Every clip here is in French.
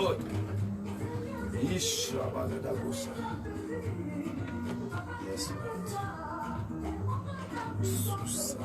Oh. Ishabadadabosa. Yes, Lord. Susa.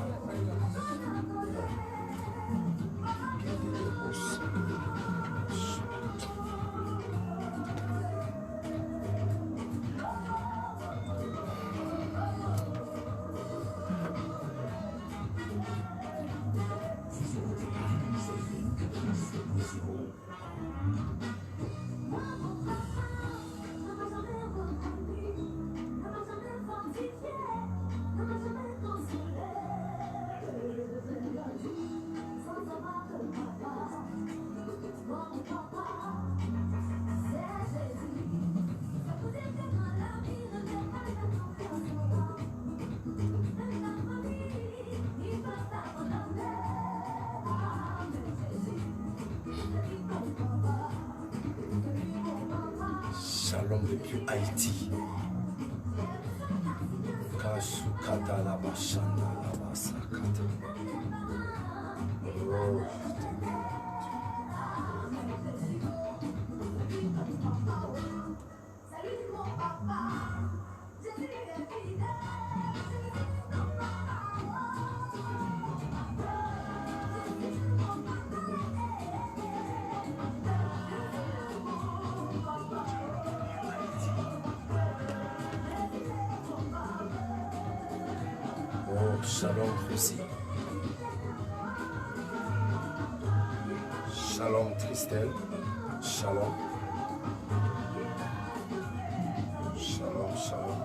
Shalom depuis Haïti. Kasukata la bashanda la basakata. Oh, shalom aussi. Shalom Christelle. Shalom. Shalom, shalom.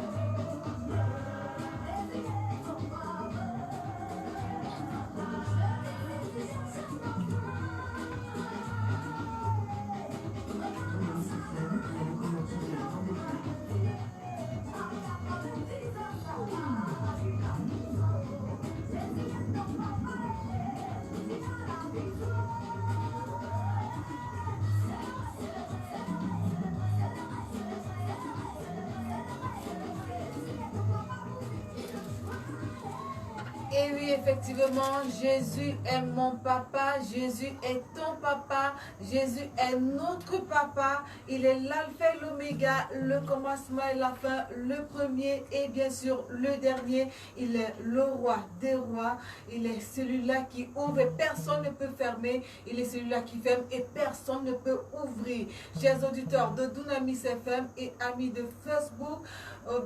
Et oui, effectivement, Jésus est mon papa, Jésus est ton papa, Jésus est notre papa. Il est l'alpha et l'oméga, le commencement et la fin, le premier et bien sûr le dernier. Il est le roi des rois, il est celui-là qui ouvre et personne ne peut fermer. Il est celui-là qui ferme et personne ne peut ouvrir. Chers auditeurs de Dunamis FM et amis de Facebook,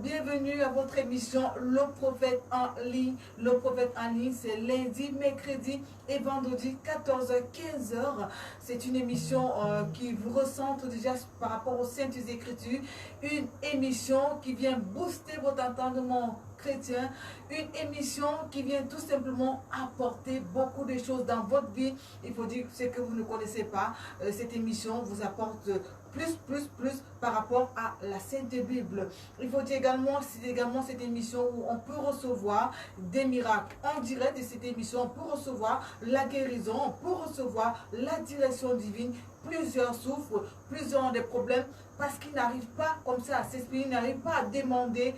bienvenue à votre émission Le Prophète en ligne. Le Prophète en ligne, c'est lundi, mercredi et vendredi 14h-15h. C'est une émission qui vous recentre déjà par rapport aux Saintes Écritures. Une émission qui vient booster votre entendement chrétien, une émission qui vient tout simplement apporter beaucoup de choses dans votre vie. Il faut dire ce que vous ne connaissez pas. Cette émission vous apporte plus par rapport à la Sainte Bible. Il faut dire également, c'est également cette émission où on peut recevoir des miracles en direct de cette émission. On peut recevoir la guérison, on peut recevoir la direction divine. Plusieurs souffrent, plusieurs ont des problèmes parce qu'ils n'arrivent pas comme ça à s'exprimer, ils n'arrivent pas à demander.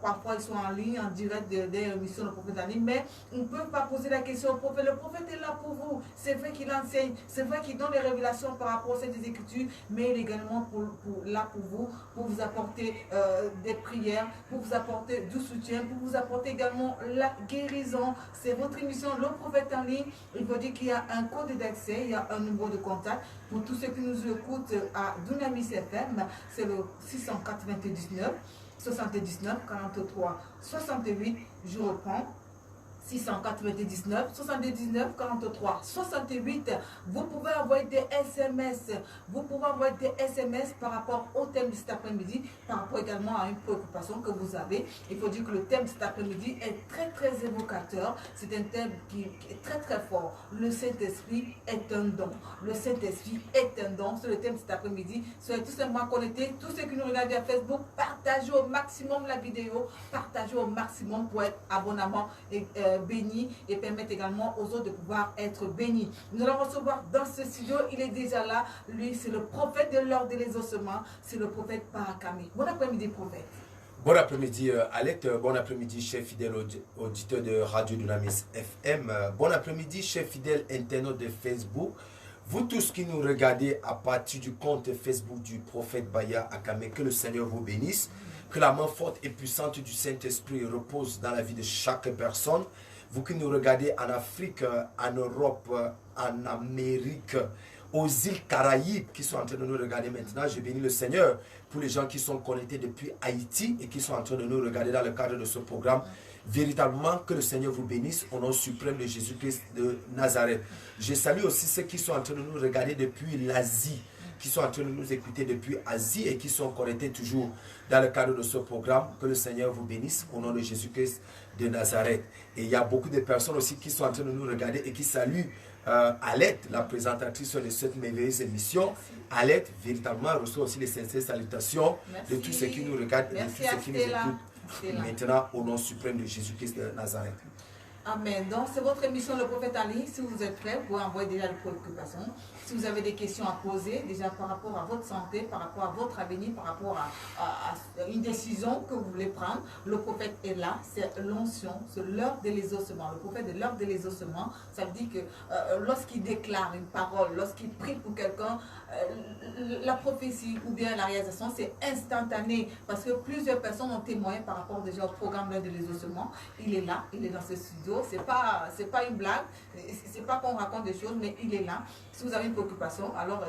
Parfois ils sont en ligne, en direct des émissions de prophète en ligne, mais ils ne peuvent pas poser la question au prophète. Le prophète est là pour vous. C'est vrai qu'il enseigne, c'est vrai qu'il donne des révélations par rapport à cette écriture, mais il est également là pour vous, pour vous apporter des prières, pour vous apporter du soutien, pour vous apporter également la guérison. C'est votre émission Le Prophète en ligne. Il faut dire qu'il y a un code d'accès, il y a un numéro de contact. Pour tous ceux qui nous écoutent à Dunamis FM, c'est le 699 79 43 68. Je reprends. 699 79 43 68. Vous pouvez envoyer des SMS. Vous pouvez envoyer des SMS par rapport au thème de cet après-midi, par rapport également à une préoccupation que vous avez. Il faut dire que le thème de cet après-midi est très évocateur. C'est un thème qui est très fort. Le Saint-Esprit est un don. Le Saint-Esprit est un don. C'est le thème de cet après-midi. Soyez tout simplement connectés. Tous ceux qui nous regardent via Facebook, partagez au maximum la vidéo. Partagez au maximum pour être abonnement et béni et permettre également aux autres de pouvoir être bénis. Nous allons recevoir dans ce studio, il est déjà là, lui c'est le prophète de l'ordre des ossements, c'est le prophète Parakame. Bon après-midi prophète. Bon après-midi Alec, bon après-midi chef fidèle auditeur de Radio Dunamis FM, bon après-midi chef fidèle internaute de Facebook, Vous tous qui nous regardez à partir du compte Facebook du prophète Baya Akame, que le Seigneur vous bénisse, que la main forte et puissante du Saint-Esprit repose dans la vie de chaque personne. Vous qui nous regardez en Afrique, en Europe, en Amérique, aux îles Caraïbes qui sont en train de nous regarder maintenant, je bénis le Seigneur pour les gens qui sont connectés depuis Haïti et qui sont en train de nous regarder dans le cadre de ce programme. Véritablement, que le Seigneur vous bénisse au nom suprême de Jésus-Christ de Nazareth. Je salue aussi ceux qui sont en train de nous regarder depuis l'Asie, qui sont en train de nous écouter depuis l'Asie et qui sont connectés toujours dans le cadre de ce programme. Que le Seigneur vous bénisse au nom de Jésus-Christ de Nazareth. Et il y a beaucoup de personnes aussi qui sont en train de nous regarder et qui saluent Alette, la présentatrice de cette merveilleuse émission. Alette, véritablement, reçoit aussi les sincères salutations de tous ceux qui nous regardent et de tous ceux qui nous écoutent. Maintenant, au nom suprême de Jésus-Christ de Nazareth. Amen. Donc, c'est votre émission Le Prophète en ligne. Si vous êtes prêts, vous pouvez envoyer déjà les préoccupations. Si vous avez des questions à poser, déjà par rapport à votre santé, par rapport à votre avenir, par rapport à une décision que vous voulez prendre, le prophète est là. C'est l'onction, c'est l'heure de l'exaucement. Le prophète est l'heure de l'exaucement. Ça veut dire que lorsqu'il déclare une parole, lorsqu'il prie pour quelqu'un, la prophétie ou bien la réalisation, c'est instantané. Parce que plusieurs personnes ont témoigné par rapport déjà au programme de l'exaucement. Il est là, il est dans ce studio. C'est pas une blague, c'est pas qu'on raconte des choses, mais il est là. Si vous avez une préoccupation, alors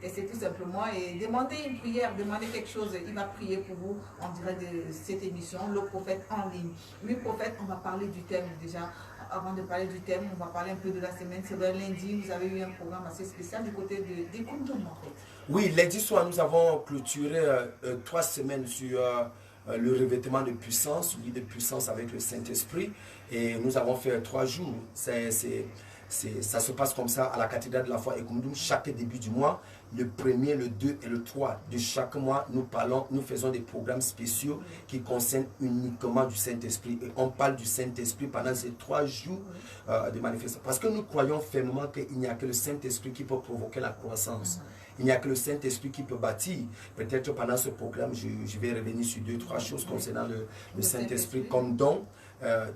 c'est tout simplement et demandez une prière, demandez quelque chose, il va prier pour vous en direct de cette émission, Le Prophète en ligne. Oui, prophète, on va parler du thème déjà. Avant de parler du thème, on va parler un peu de la semaine. C'est le lundi, vous avez eu un programme assez spécial du côté des Kundum, en fait. Oui, lundi soir, nous avons clôturé 3 semaines sur le revêtement de puissance, oui, de puissance avec le Saint-Esprit. Et nous avons fait 3 jours. Ça se passe comme ça à la cathédrale de la foi et Kundum, chaque début du mois, le 1er, le 2 et le 3 de chaque mois, nous faisons des programmes spéciaux qui concernent uniquement du Saint-Esprit. Et on parle du Saint-Esprit pendant ces 3 jours de manifestation. Parce que nous croyons fermement qu'il n'y a que le Saint-Esprit qui peut provoquer la croissance. Il n'y a que le Saint-Esprit qui peut bâtir. Peut-être pendant ce programme, je vais revenir sur 2-3 choses concernant le Saint-Esprit comme don.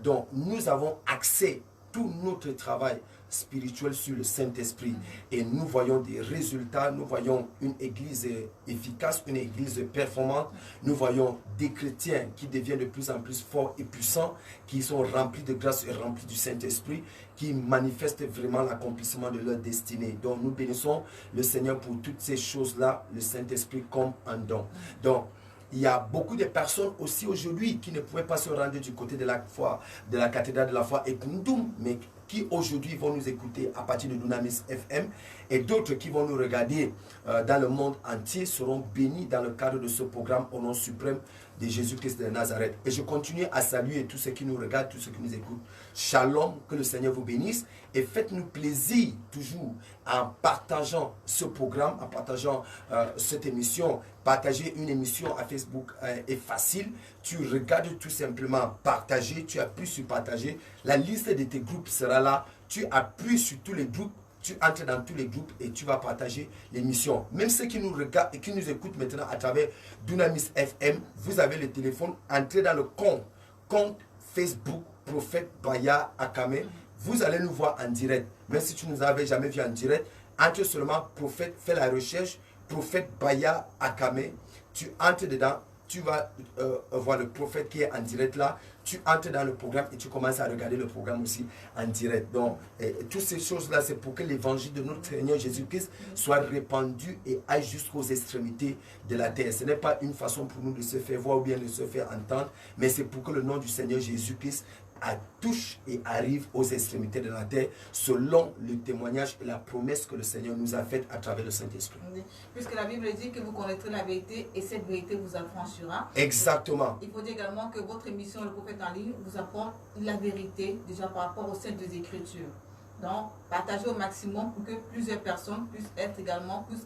Donc, nous avons axé tout notre travail spirituel sur le Saint-Esprit et nous voyons des résultats, nous voyons une église efficace, une église performante, nous voyons des chrétiens qui deviennent de plus en plus forts et puissants, qui sont remplis de grâce et remplis du Saint-Esprit, qui manifestent vraiment l'accomplissement de leur destinée. Donc nous bénissons le Seigneur pour toutes ces choses-là, le Saint-Esprit comme un don. Donc il y a beaucoup de personnes aussi aujourd'hui qui ne pouvaient pas se rendre du côté de la foi, de la cathédrale de la foi et Kundum, mais qui aujourd'hui vont nous écouter à partir de Dunamis FM et d'autres qui vont nous regarder dans le monde entier seront bénis dans le cadre de ce programme au nom suprême de Jésus-Christ de Nazareth. Et je continue à saluer tous ceux qui nous regardent, tous ceux qui nous écoutent. Shalom, que le Seigneur vous bénisse et faites-nous plaisir toujours en partageant ce programme, en partageant cette émission. Partager une émission à Facebook est facile. Tu regardes tout simplement partager, tu appuies sur partager. La liste de tes groupes sera là. Tu appuies sur tous les groupes. Tu entres dans tous les groupes et tu vas partager l'émission. Même ceux qui nous regardent et qui nous écoutent maintenant à travers Dunamis FM, vous avez le téléphone, entrez dans le compte Facebook Prophète Baya Akame. Vous allez nous voir en direct. Même si tu ne nous avais jamais vu en direct, entre seulement Prophète, fais la recherche, Prophète Baya Akame. Tu entres dedans, tu vas voir le prophète qui est en direct là. Tu entres dans le programme et tu commences à regarder le programme aussi en direct. Donc, toutes ces choses-là, c'est pour que l'évangile de notre Seigneur Jésus-Christ soit répandu et aille jusqu'aux extrémités de la terre. Ce n'est pas une façon pour nous de se faire voir ou bien de se faire entendre, mais c'est pour que le nom du Seigneur Jésus-Christ touche et arrive aux extrémités de la terre selon le témoignage et la promesse que le Seigneur nous a faite à travers le Saint-Esprit. Puisque la Bible dit que vous connaîtrez la vérité et cette vérité vous affranchira. Exactement. Il faut dire également que votre émission Le Prophète en ligne vous apporte la vérité déjà par rapport aux Saintes Écritures. Donc, partagez au maximum pour que plusieurs personnes puissent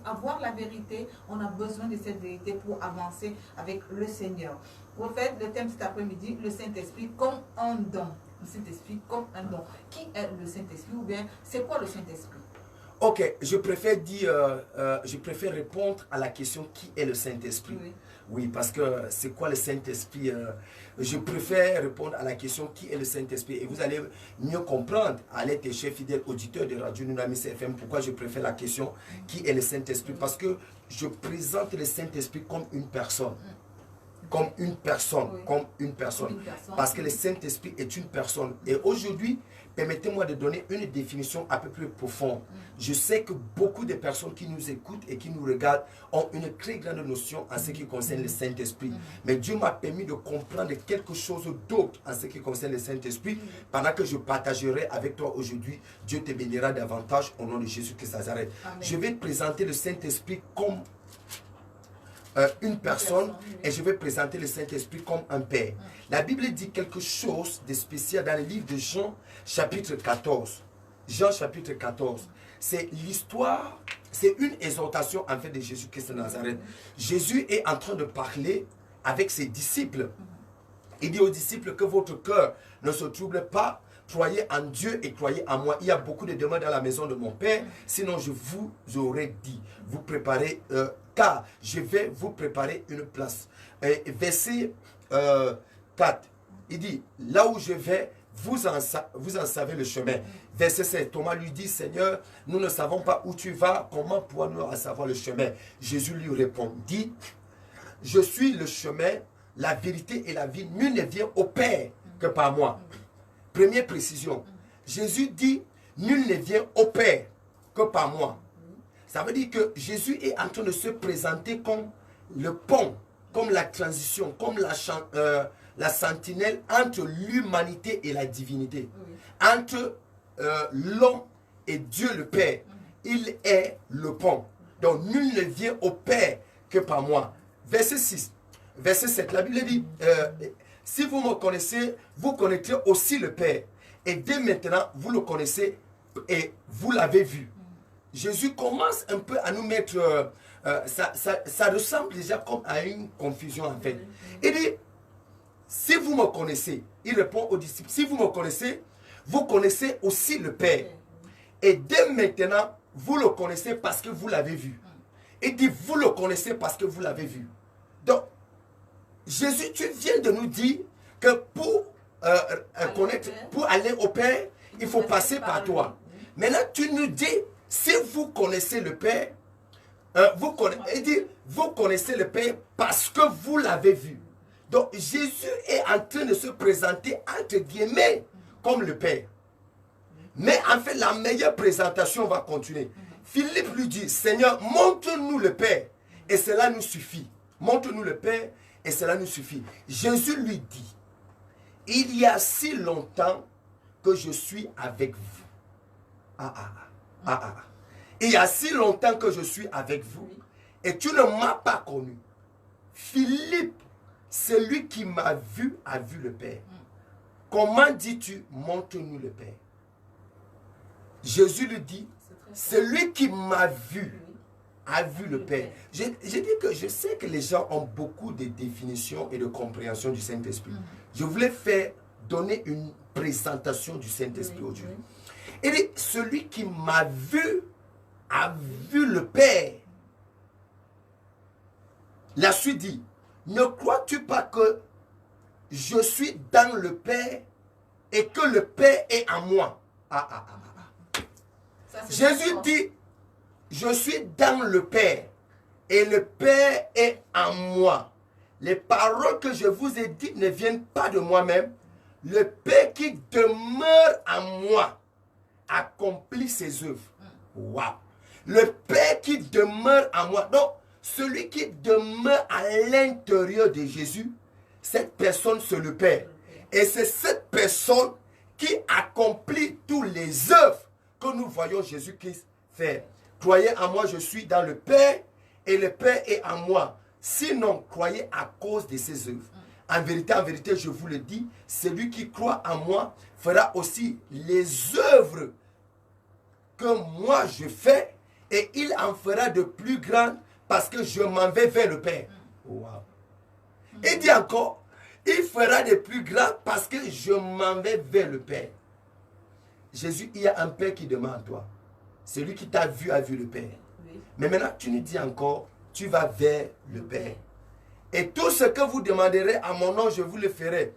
avoir la vérité. On a besoin de cette vérité pour avancer avec le Seigneur. Prophète, le thème cet après-midi, le Saint-Esprit comme un don. Le Saint-Esprit comme un don. Qui est le Saint-Esprit ou bien c'est quoi le Saint-Esprit? Ok, je préfère dire, je préfère répondre à la question qui est le Saint-Esprit. Oui. Oui, parce que c'est quoi le Saint-Esprit? Je préfère répondre à la question qui est le Saint-Esprit. Et vous allez mieux comprendre, allez tes chers fidèles auditeurs de Radio Nunamis FM, pourquoi je préfère la question qui est le Saint-Esprit. Parce que je présente le Saint-Esprit comme une personne. Comme une personne, Oui. comme une personne. Comme une personne. Parce que le Saint-Esprit est une personne. Et aujourd'hui, permettez-moi de donner une définition un peu plus profonde. Je sais que beaucoup de personnes qui nous écoutent et qui nous regardent ont une très grande notion en ce qui concerne le Saint-Esprit. Mais Dieu m'a permis de comprendre quelque chose d'autre en ce qui concerne le Saint-Esprit. Pendant que je partagerai avec toi aujourd'hui, Dieu te bénira davantage au nom de Jésus-Christ Nazareth. Je vais présenter le Saint-Esprit comme une personne, et je vais présenter le Saint-Esprit comme un Père. La Bible dit quelque chose de spécial dans le livre de Jean, chapitre 14. Jean, chapitre 14. C'est l'histoire, c'est une exhortation en fait de Jésus-Christ de Nazareth. Jésus est en train de parler avec ses disciples. Il dit aux disciples que votre cœur ne se trouble pas. Croyez en Dieu et croyez en moi. Il y a beaucoup de demeures dans la maison de mon Père. Sinon, je vous aurais dit, vous préparez, car je vais vous préparer une place. Verset 4, il dit, là où je vais, vous en savez le chemin. Verset 7, Thomas lui dit, Seigneur, nous ne savons pas où tu vas, comment pourrons-nous en savoir le chemin? Jésus lui répond, dit, je suis le chemin, la vérité et la vie. Nul ne vient au Père que par moi. Première précision, Jésus dit, nul ne vient au Père que par moi. Ça veut dire que Jésus est en train de se présenter comme le pont, comme la transition, comme la sentinelle entre l'humanité et la divinité. Entre l'homme et Dieu le Père. Il est le pont. Donc nul ne vient au Père que par moi. Verset 6, verset 7, la Bible dit, si vous me connaissez, vous connaîtrez aussi le Père. Et dès maintenant, vous le connaissez et vous l'avez vu. Jésus commence un peu à nous mettre... ça ressemble déjà comme à une confusion en fait. Il dit, si vous me connaissez, il répond aux disciples, si vous me connaissez, vous connaissez aussi le Père. Et dès maintenant, vous le connaissez parce que vous l'avez vu. Il dit, vous le connaissez parce que vous l'avez vu. Donc, Jésus, tu viens de nous dire que pour connaître, pour aller au Père, il faut passer par toi. Maintenant, tu nous dis, si vous connaissez le Père, il dit, vous connaissez le Père parce que vous l'avez vu. Donc, Jésus est en train de se présenter, entre guillemets, comme le Père. Mais en fait, la meilleure présentation va continuer. Philippe lui dit, Seigneur, montre-nous le Père, et cela nous suffit. Montre-nous le Père, et cela nous suffit. Jésus lui dit, il y a si longtemps que je suis avec vous. Il y a si longtemps que je suis avec vous, et tu ne m'as pas connu. Philippe, celui qui m'a vu, a vu le Père. Comment dis-tu, montre-nous le Père? Jésus lui dit, celui qui m'a vu, a vu le Père. J'ai dit que je sais que les gens ont beaucoup de définitions et de compréhension du Saint-Esprit. Je voulais donner une présentation du Saint-Esprit aujourd'hui. Il dit, celui qui m'a vu, a vu le Père. La suite dit, ne crois-tu pas que je suis dans le Père et que le Père est en moi? Jésus dit, je suis dans le Père et le Père est en moi. Les paroles que je vous ai dites ne viennent pas de moi-même. Le Père qui demeure en moi accomplit ses œuvres. Waouh! Le Père qui demeure en moi. Donc, celui qui demeure à l'intérieur de Jésus, cette personne, c'est le Père. Et c'est cette personne qui accomplit toutes les œuvres que nous voyons Jésus-Christ faire. Croyez en moi, je suis dans le Père et le Père est en moi. Sinon, croyez à cause de ses œuvres. En vérité, je vous le dis, celui qui croit en moi fera aussi les œuvres que moi je fais et il en fera de plus grandes parce que je m'en vais vers le Père. Wow. Il dit encore, il fera de plus grands parce que je m'en vais vers le Père. Jésus, il y a un Père qui demande à toi. Celui qui t'a vu a vu le Père. Oui. Mais maintenant, tu nous dis encore, tu vas vers le Père. Et tout ce que vous demanderez à mon nom, je vous le ferai,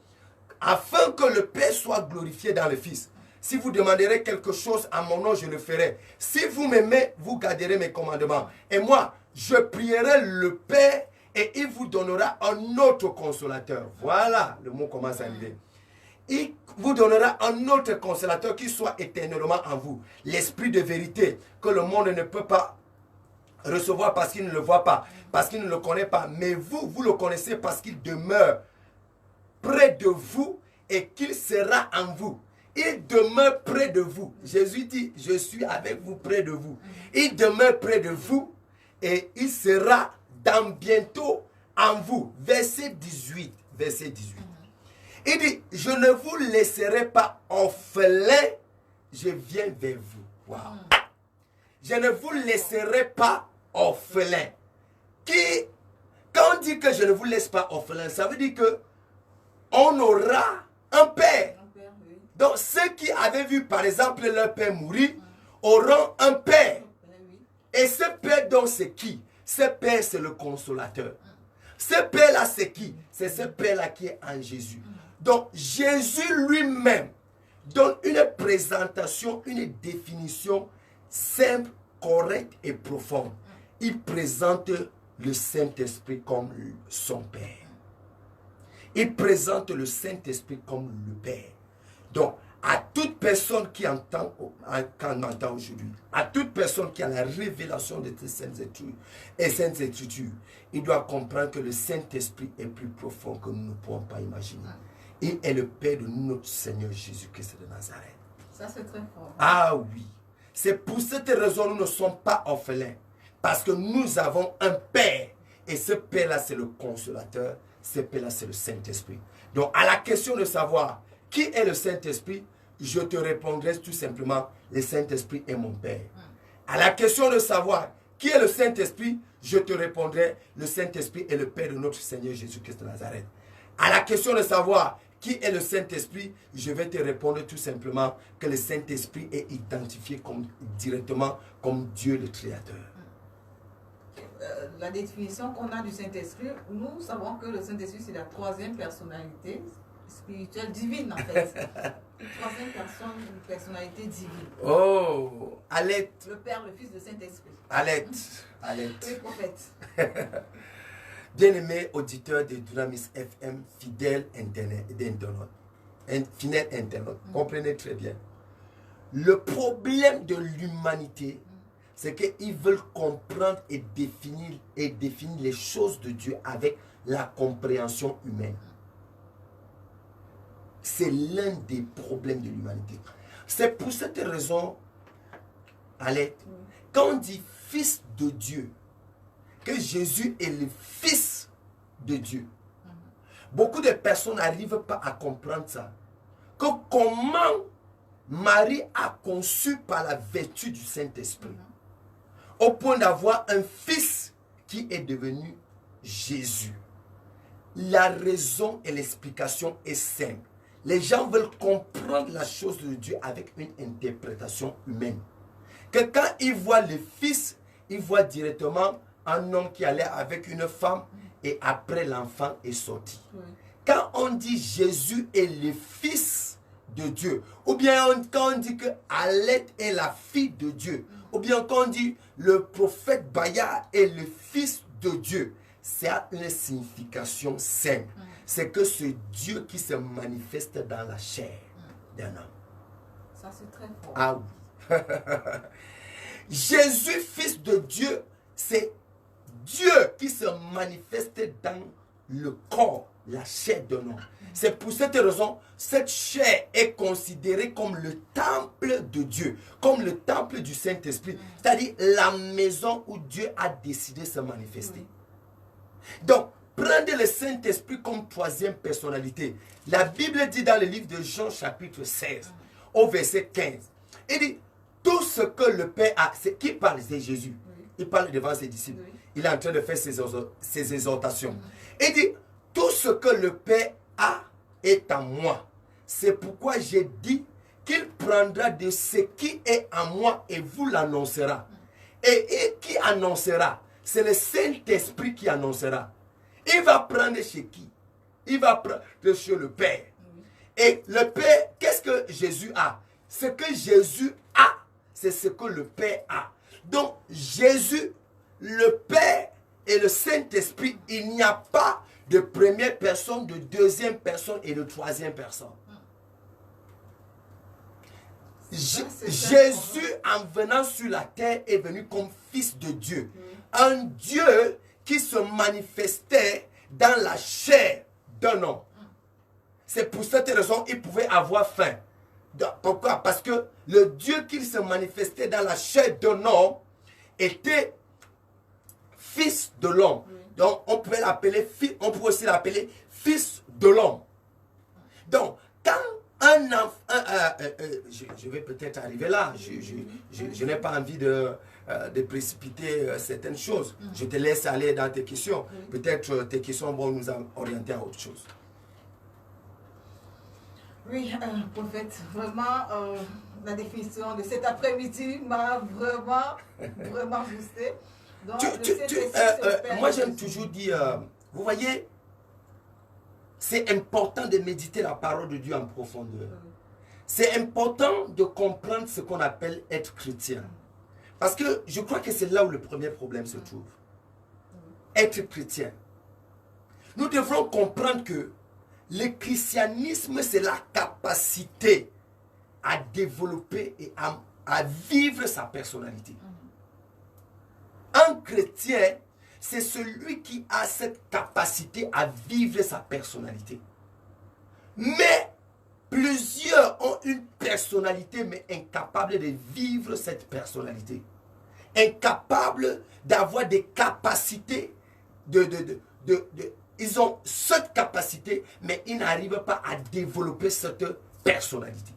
afin que le Père soit glorifié dans le Fils. Si vous demanderez quelque chose à mon nom, je le ferai. Si vous m'aimez, vous garderez mes commandements. Et moi, je prierai le Père et il vous donnera un autre consolateur. Voilà, le mot commence à arriver. Il vous donnera un autre consolateur qui soit éternellement en vous. L'esprit de vérité que le monde ne peut pas recevoir parce qu'il ne le voit pas, parce qu'il ne le connaît pas. Mais vous, vous le connaissez parce qu'il demeure près de vous et qu'il sera en vous. Il demeure près de vous. Jésus dit, je suis avec vous près de vous. Il demeure près de vous et il sera dans bientôt en vous. Verset 18. Verset 18. Il dit, je ne vous laisserai pas orphelin, je viens vers vous. Wow. Je ne vous laisserai pas orphelin. Quand on dit que je ne vous laisse pas orphelin, ça veut dire que on aura un père. Donc ceux qui avaient vu par exemple leur père mourir auront un père. Et ce père donc c'est qui? Ce père c'est le consolateur. Ce père là c'est qui? C'est ce père là qui est en Jésus. Donc Jésus lui-même donne une présentation, une définition simple, correcte et profonde. Il présente le Saint-Esprit comme son Père. Il présente le Saint-Esprit comme le Père. Donc, à toute personne qui entend aujourd'hui, à toute personne qui a la révélation de ces Saintes Écritures, il doit comprendre que le Saint-Esprit est plus profond que nous ne pouvons pas imaginer. Il est le Père de notre Seigneur Jésus-Christ de Nazareth. Ça, c'est très fort. Ah oui. C'est pour cette raison que nous ne sommes pas orphelins. Parce que nous avons un Père. Et ce Père-là, c'est le consolateur. Ce Père-là, c'est le Saint-Esprit. Donc, à la question de savoir qui est le Saint-Esprit, je te répondrai tout simplement, le Saint-Esprit est mon Père. À la question de savoir qui est le Saint-Esprit, je te répondrai, le Saint-Esprit est le Père de notre Seigneur Jésus-Christ de Nazareth. À la question de savoir qui est le Saint-Esprit, je vais te répondre tout simplement que le Saint-Esprit est identifié directement comme Dieu le Créateur. La définition qu'on a du Saint-Esprit, nous savons que le Saint-Esprit c'est la troisième personnalité spirituelle divine en fait. Troisième personne, une personnalité divine. Oh, alerte. Le Père, le Fils, le Saint-Esprit. Alerte, alerte. Le prophète. Bien-aimés auditeurs de Dunamis FM, fidèles internautes, comprenez très bien. Le problème de l'humanité, c'est qu'ils veulent comprendre et définir les choses de Dieu avec la compréhension humaine. C'est l'un des problèmes de l'humanité. C'est pour cette raison, Alette, quand on dit Fils de Dieu, que Jésus est le Fils de Dieu, beaucoup de personnes n'arrivent pas à comprendre ça. Que comment Marie a conçu par la vertu du Saint-Esprit, au point d'avoir un fils qui est devenu Jésus. La raison et l'explication est simple. Les gens veulent comprendre la chose de Dieu avec une interprétation humaine. Que quand ils voient le fils, ils voient directement un homme qui allait avec une femme et après l'enfant est sorti. Quand on dit Jésus est le fils de Dieu, ou bien quand on dit que Alette est la fille de Dieu, ou bien quand on dit le prophète Bayard est le fils de Dieu, c'est une signification simple. C'est que c'est Dieu qui se manifeste dans la chair d'un homme. Ça c'est très fort. Ah oui. Jésus, fils de Dieu, c'est Dieu qui se manifeste dans le corps, la chair d'un homme. C'est pour cette raison, cette chair est considérée comme le temple de Dieu, comme le temple du Saint-Esprit, c'est-à-dire la maison où Dieu a décidé de se manifester. Donc, prenez le Saint-Esprit comme troisième personnalité. La Bible dit dans le livre de Jean chapitre 16, au verset 15, il dit, tout ce que le Père a, c'est qui parle? C'est Jésus. Il parle devant ses disciples. Il est en train de faire ses exhortations. Il dit, tout ce que le Père a est en moi. C'est pourquoi j'ai dit qu'il prendra de ce qui est en moi et vous l'annoncera. Et qui annoncera? C'est le Saint-Esprit qui annoncera. Il va prendre chez qui? Il va prendre chez le Père. Et le Père, qu'est-ce que Jésus a? Ce que Jésus a, c'est ce que le Père a. Donc, Jésus, le Père et le Saint-Esprit, il n'y a pas de première personne, de deuxième personne et de troisième personne. Jésus, en venant sur la terre, est venu comme fils de Dieu. Un Dieu qui se manifestait dans la chair d'un homme. C'est pour cette raison qu'il pouvait avoir faim. Pourquoi? Parce que le Dieu qui se manifestait dans la chair d'un homme était fils de l'homme. Donc on pouvait l'appeler, on pouvait aussi l'appeler fils de l'homme. Donc quand un enfant, je vais peut-être arriver là, je n'ai pas envie de précipiter certaines choses. Je te laisse aller dans tes questions. Peut-être tes questions vont nous orienter à autre chose. Oui, prophète, vraiment, la définition de cet après-midi m'a vraiment boosté. Donc, moi, j'aime toujours dire, vous voyez, c'est important de méditer la parole de Dieu en profondeur. C'est important de comprendre ce qu'on appelle être chrétien. Parce que je crois que c'est là où le premier problème se trouve. Être chrétien. Nous devrons comprendre que le christianisme, c'est la capacité à développer et à vivre sa personnalité. Un chrétien, c'est celui qui a cette capacité à vivre sa personnalité. Mais plusieurs ont une personnalité, mais incapables de vivre cette personnalité. Incapables d'avoir des capacités ils ont cette capacité, mais ils n'arrivent pas à développer cette personnalité.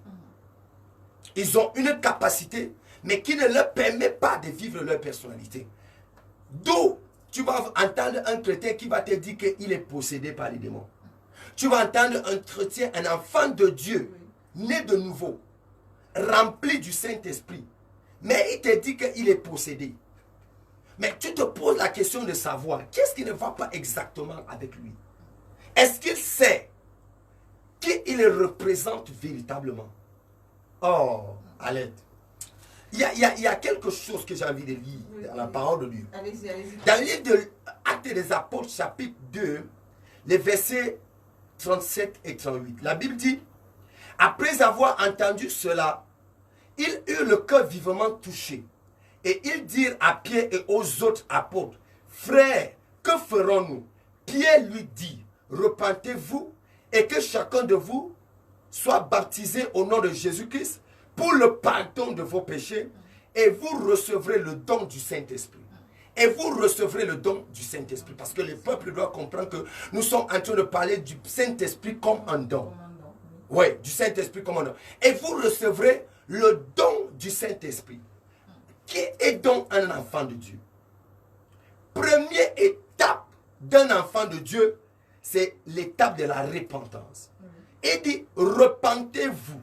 Ils ont une capacité, mais qui ne leur permet pas de vivre leur personnalité. D'où tu vas entendre un chrétien qui va te dire qu'il est possédé par les démons. Tu vas entendre un chrétien, un enfant de Dieu, né de nouveau, rempli du Saint-Esprit, mais il te dit qu'il est possédé. Mais tu te poses la question de savoir qu'est-ce qui ne va pas exactement avec lui. Est-ce qu'il sait qui il représente véritablement? Oh, à l'aide. Il y a quelque chose que j'ai envie de lire dans la parole de Dieu. Allez-y. Dans le livre de Actes des Apôtres, chapitre 2, les versets 37 et 38. La Bible dit, après avoir entendu cela, ils eurent le cœur vivement touché. Et ils dirent à Pierre et aux autres apôtres, frères, que ferons-nous? Pierre lui dit, repentez-vous et que chacun de vous soit baptisé au nom de Jésus-Christ pour le pardon de vos péchés et vous recevrez le don du Saint-Esprit. Et vous recevrez le don du Saint-Esprit. Parce que le peuple doit comprendre que nous sommes en train de parler du Saint-Esprit comme un don. Oui, du Saint-Esprit comme un don. Et vous recevrez le don du Saint-Esprit. Qui est donc un enfant de Dieu? Première étape d'un enfant de Dieu, c'est l'étape de la repentance. Il dit, repentez-vous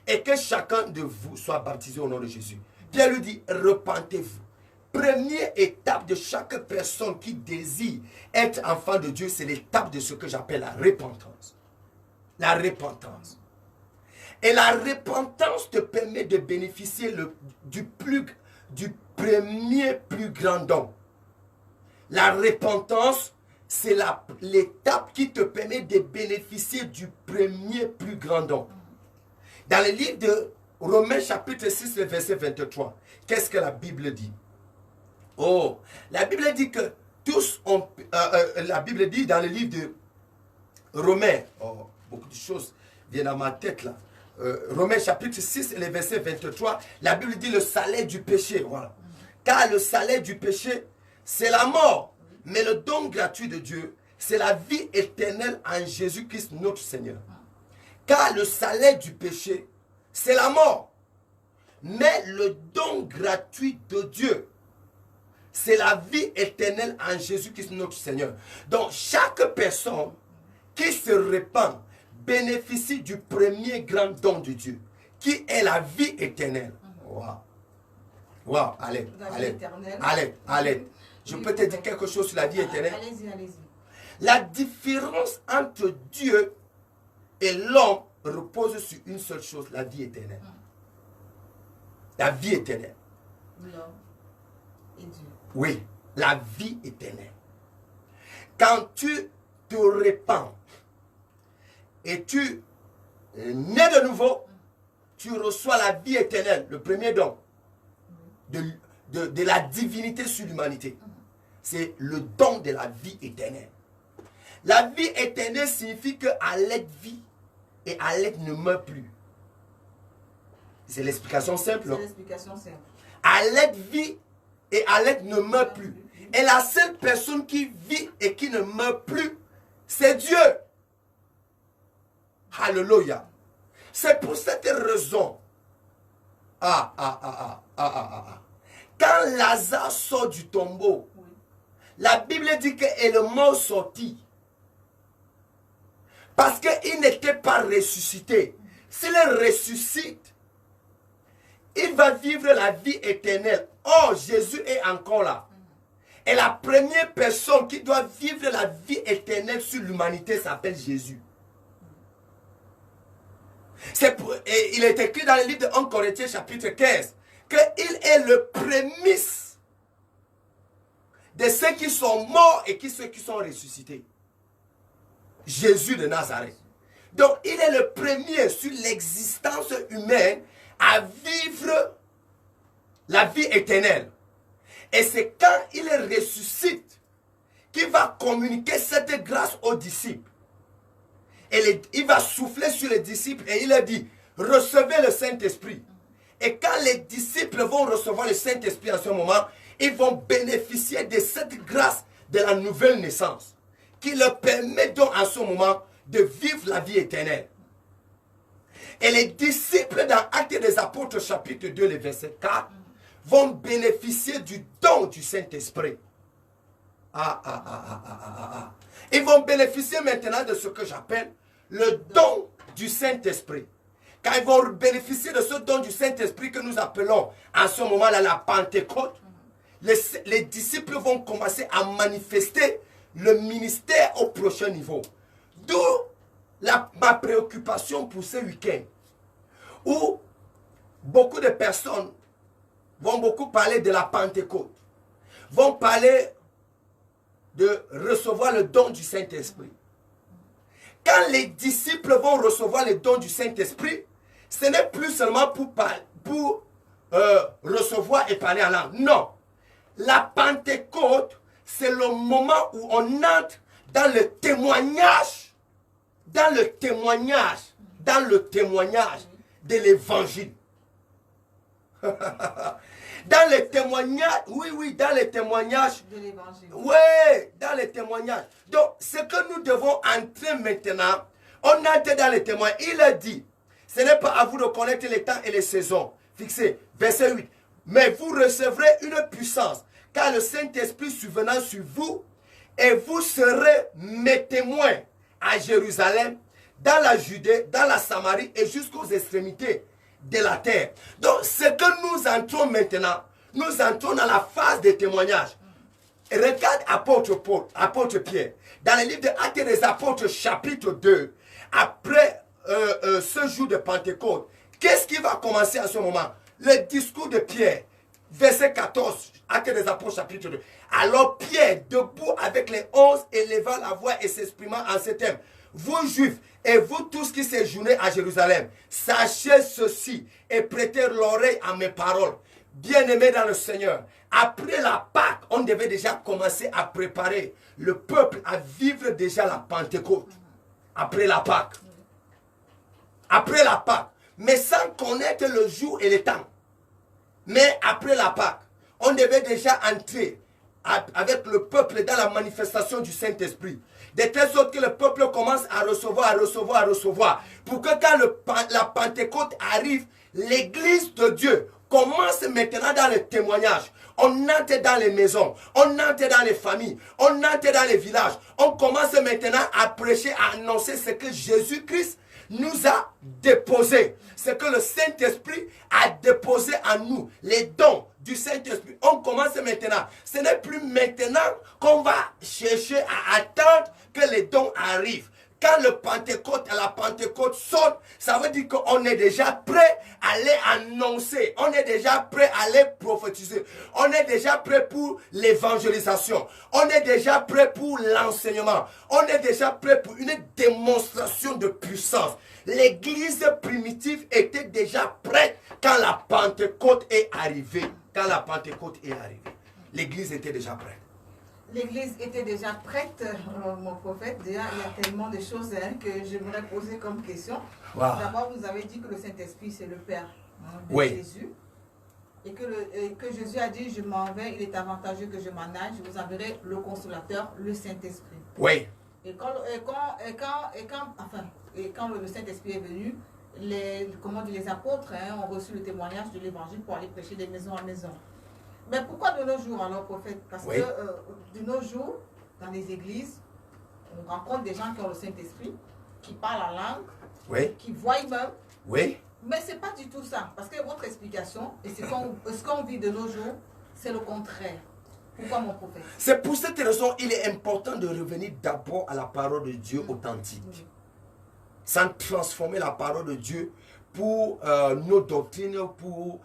et que chacun de vous soit baptisé au nom de Jésus. Pierre lui dit, repentez-vous. Première étape de chaque personne qui désire être enfant de Dieu, c'est l'étape de ce que j'appelle la repentance. La repentance. Et la repentance te permet de bénéficier du premier plus grand don. La repentance, c'est l'étape qui te permet de bénéficier du premier plus grand don. Dans le livre de Romains chapitre 6, le verset 23, qu'est-ce que la Bible dit? Oh, la Bible dit que tous ont... la Bible dit dans le livre de Romains, oh, beaucoup de choses viennent à ma tête là. Romains chapitre 6 et le verset 23, la Bible dit le salaire du péché. Voilà. Car le salaire du péché, c'est la mort. Mais le don gratuit de Dieu, c'est la vie éternelle en Jésus-Christ notre Seigneur. Car le salaire du péché, c'est la mort. Mais le don gratuit de Dieu, c'est la vie éternelle en Jésus-Christ notre Seigneur. Donc chaque personne qui se répand bénéficie du premier grand don de Dieu, qui est la vie éternelle. Waouh. Waouh, allez, allez. Je peux te dire quelque chose sur la vie éternelle. Allez-y. La différence entre Dieu et l'homme repose sur une seule chose, la vie éternelle. La vie éternelle. L'homme et Dieu. Oui, la vie éternelle. Quand tu te répands et tu nais de nouveau, tu reçois la vie éternelle, le premier don de la divinité sur l'humanité. C'est le don de la vie éternelle. La vie éternelle signifie qu'à l'aide vie et à l'aide ne meurt plus. C'est l'explication simple. C'est l'explication simple. À l'aide vie et à l'aide ne meurt plus. Et la seule personne qui vit et qui ne meurt plus, c'est Dieu. Alléluia. C'est pour cette raison. Quand Lazare sort du tombeau, la Bible dit qu'il est mort sorti. Parce qu'il n'était pas ressuscité. S'il ressuscite, il va vivre la vie éternelle. Oh, Jésus est encore là. Et la première personne qui doit vivre la vie éternelle sur l'humanité s'appelle Jésus. Et il est écrit dans le livre de 1 Corinthiens chapitre 15 qu'il est le prémisse de ceux qui sont morts et ceux qui sont ressuscités. Jésus de Nazareth. Donc il est le premier sur l'existence humaine à vivre la vie éternelle. Et c'est quand il ressuscite qu'il va communiquer cette grâce aux disciples. Et il va souffler sur les disciples et il a dit, recevez le Saint-Esprit. Et quand les disciples vont recevoir le Saint-Esprit en ce moment, ils vont bénéficier de cette grâce de la nouvelle naissance qui leur permet donc en ce moment de vivre la vie éternelle. Et les disciples dans Actes des Apôtres chapitre 2, le verset 4, vont bénéficier du don du Saint-Esprit. Ils vont bénéficier maintenant de ce que j'appelle le don du Saint-Esprit. Quand ils vont bénéficier de ce don du Saint-Esprit que nous appelons en ce moment-là la Pentecôte, les disciples vont commencer à manifester le ministère au prochain niveau. D'où ma préoccupation pour ce week-end, où beaucoup de personnes vont beaucoup parler de la Pentecôte, vont parler de recevoir le don du Saint-Esprit. Quand les disciples vont recevoir le don du Saint-Esprit, ce n'est plus seulement pour recevoir et parler en langue. Non. La Pentecôte, c'est le moment où on entre dans le témoignage, de l'évangile. Dans les témoignages, dans les témoignages de l'évangile. Oui, dans les témoignages. Donc, ce que nous devons entrer maintenant, on entre dans les témoignages. Il a dit, ce n'est pas à vous de connaître les temps et les saisons. Fixez, verset 8. Mais vous recevrez une puissance, car le Saint-Esprit survenant sur vous, et vous serez mes témoins à Jérusalem, dans la Judée, dans la Samarie et jusqu'aux extrémités de la terre. Donc, ce que nous entrons maintenant, nous entrons dans la phase des témoignages. Regarde apôtre Pierre, dans le livre de Actes des Apôtres, chapitre 2, après ce jour de Pentecôte, qu'est-ce qui va commencer à ce moment? Le discours de Pierre, verset 14, Actes des Apôtres, chapitre 2. Alors Pierre, debout avec les 11, éleva la voix et s'exprimant en ces termes. Vous juifs et vous tous qui séjournez à Jérusalem, sachez ceci et prêtez l'oreille à mes paroles. Bien-aimés dans le Seigneur, après la Pâque, on devait déjà commencer à préparer le peuple à vivre déjà la Pentecôte. Après la Pâque. Après la Pâque. Mais sans connaître le jour et le temps. Mais après la Pâque, on devait déjà entrer avec le peuple dans la manifestation du Saint-Esprit. De telle sorte que le peuple commence à recevoir. Pour que quand la Pentecôte arrive, l'église de Dieu commence maintenant dans le témoignage. On entre dans les maisons, on entre dans les familles, on entre dans les villages. On commence maintenant à prêcher, à annoncer ce que Jésus-Christ nous a déposé. C'est que le Saint-Esprit a déposé en nous les dons du Saint-Esprit. On commence maintenant. Ce n'est plus maintenant qu'on va chercher à attendre que les dons arrivent. Quand la Pentecôte sonne, ça veut dire qu'on est déjà prêt à les annoncer. On est déjà prêt à les prophétiser. On est déjà prêt pour l'évangélisation. On est déjà prêt pour l'enseignement. On est déjà prêt pour une démonstration de puissance. L'église primitive était déjà prête quand la Pentecôte est arrivée. Quand la Pentecôte est arrivée, l'église était déjà prête. L'église était déjà prête, mon prophète. Déjà, il y a tellement de choses que j'aimerais poser comme question. Wow. D'abord, vous avez dit que le Saint-Esprit, c'est le Père de Jésus. Et que Jésus a dit, je m'en vais, il est avantageux que je m'en aille, je vous enverrai le Consolateur, le Saint-Esprit. Oui. Et quand le Saint-Esprit est venu, les apôtres ont reçu le témoignage de l'Évangile pour aller prêcher de maison en maison. Mais pourquoi de nos jours alors, prophète? Parce que de nos jours, dans les églises, on rencontre des gens qui ont le Saint-Esprit, qui parlent la langue, qui voient même. Oui. Mais ce n'est pas du tout ça. Parce que votre explication, et ce qu'on vit de nos jours, c'est le contraire. Pourquoi, mon prophète? C'est pour cette raison qu'il est important de revenir d'abord à la parole de Dieu authentique. Oui. Sans transformer la parole de Dieu pour nos doctrines, pour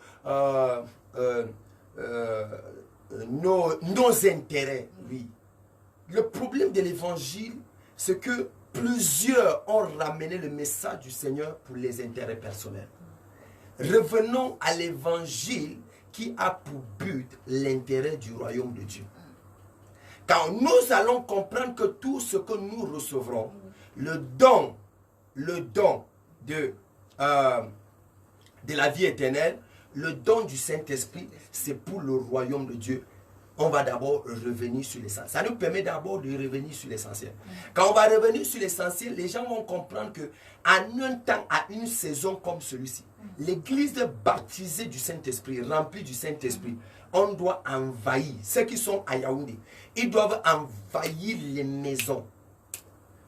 nos intérêts. Oui. Le problème de l'évangile, c'est que plusieurs ont ramené le message du Seigneur pour les intérêts personnels. Revenons à l'évangile qui a pour but l'intérêt du royaume de Dieu. Quand nous allons comprendre que tout ce que nous recevrons, le don de la vie éternelle, le don du Saint-Esprit, c'est pour le royaume de Dieu. On va d'abord revenir sur l'essentiel. Ça nous permet d'abord de revenir sur l'essentiel. Quand on va revenir sur l'essentiel, les gens vont comprendre que en un temps, à une saison comme celui-ci, l'église baptisée du Saint-Esprit, remplie du Saint-Esprit, on doit envahir. Ceux qui sont à Yaoundé, ils doivent envahir les maisons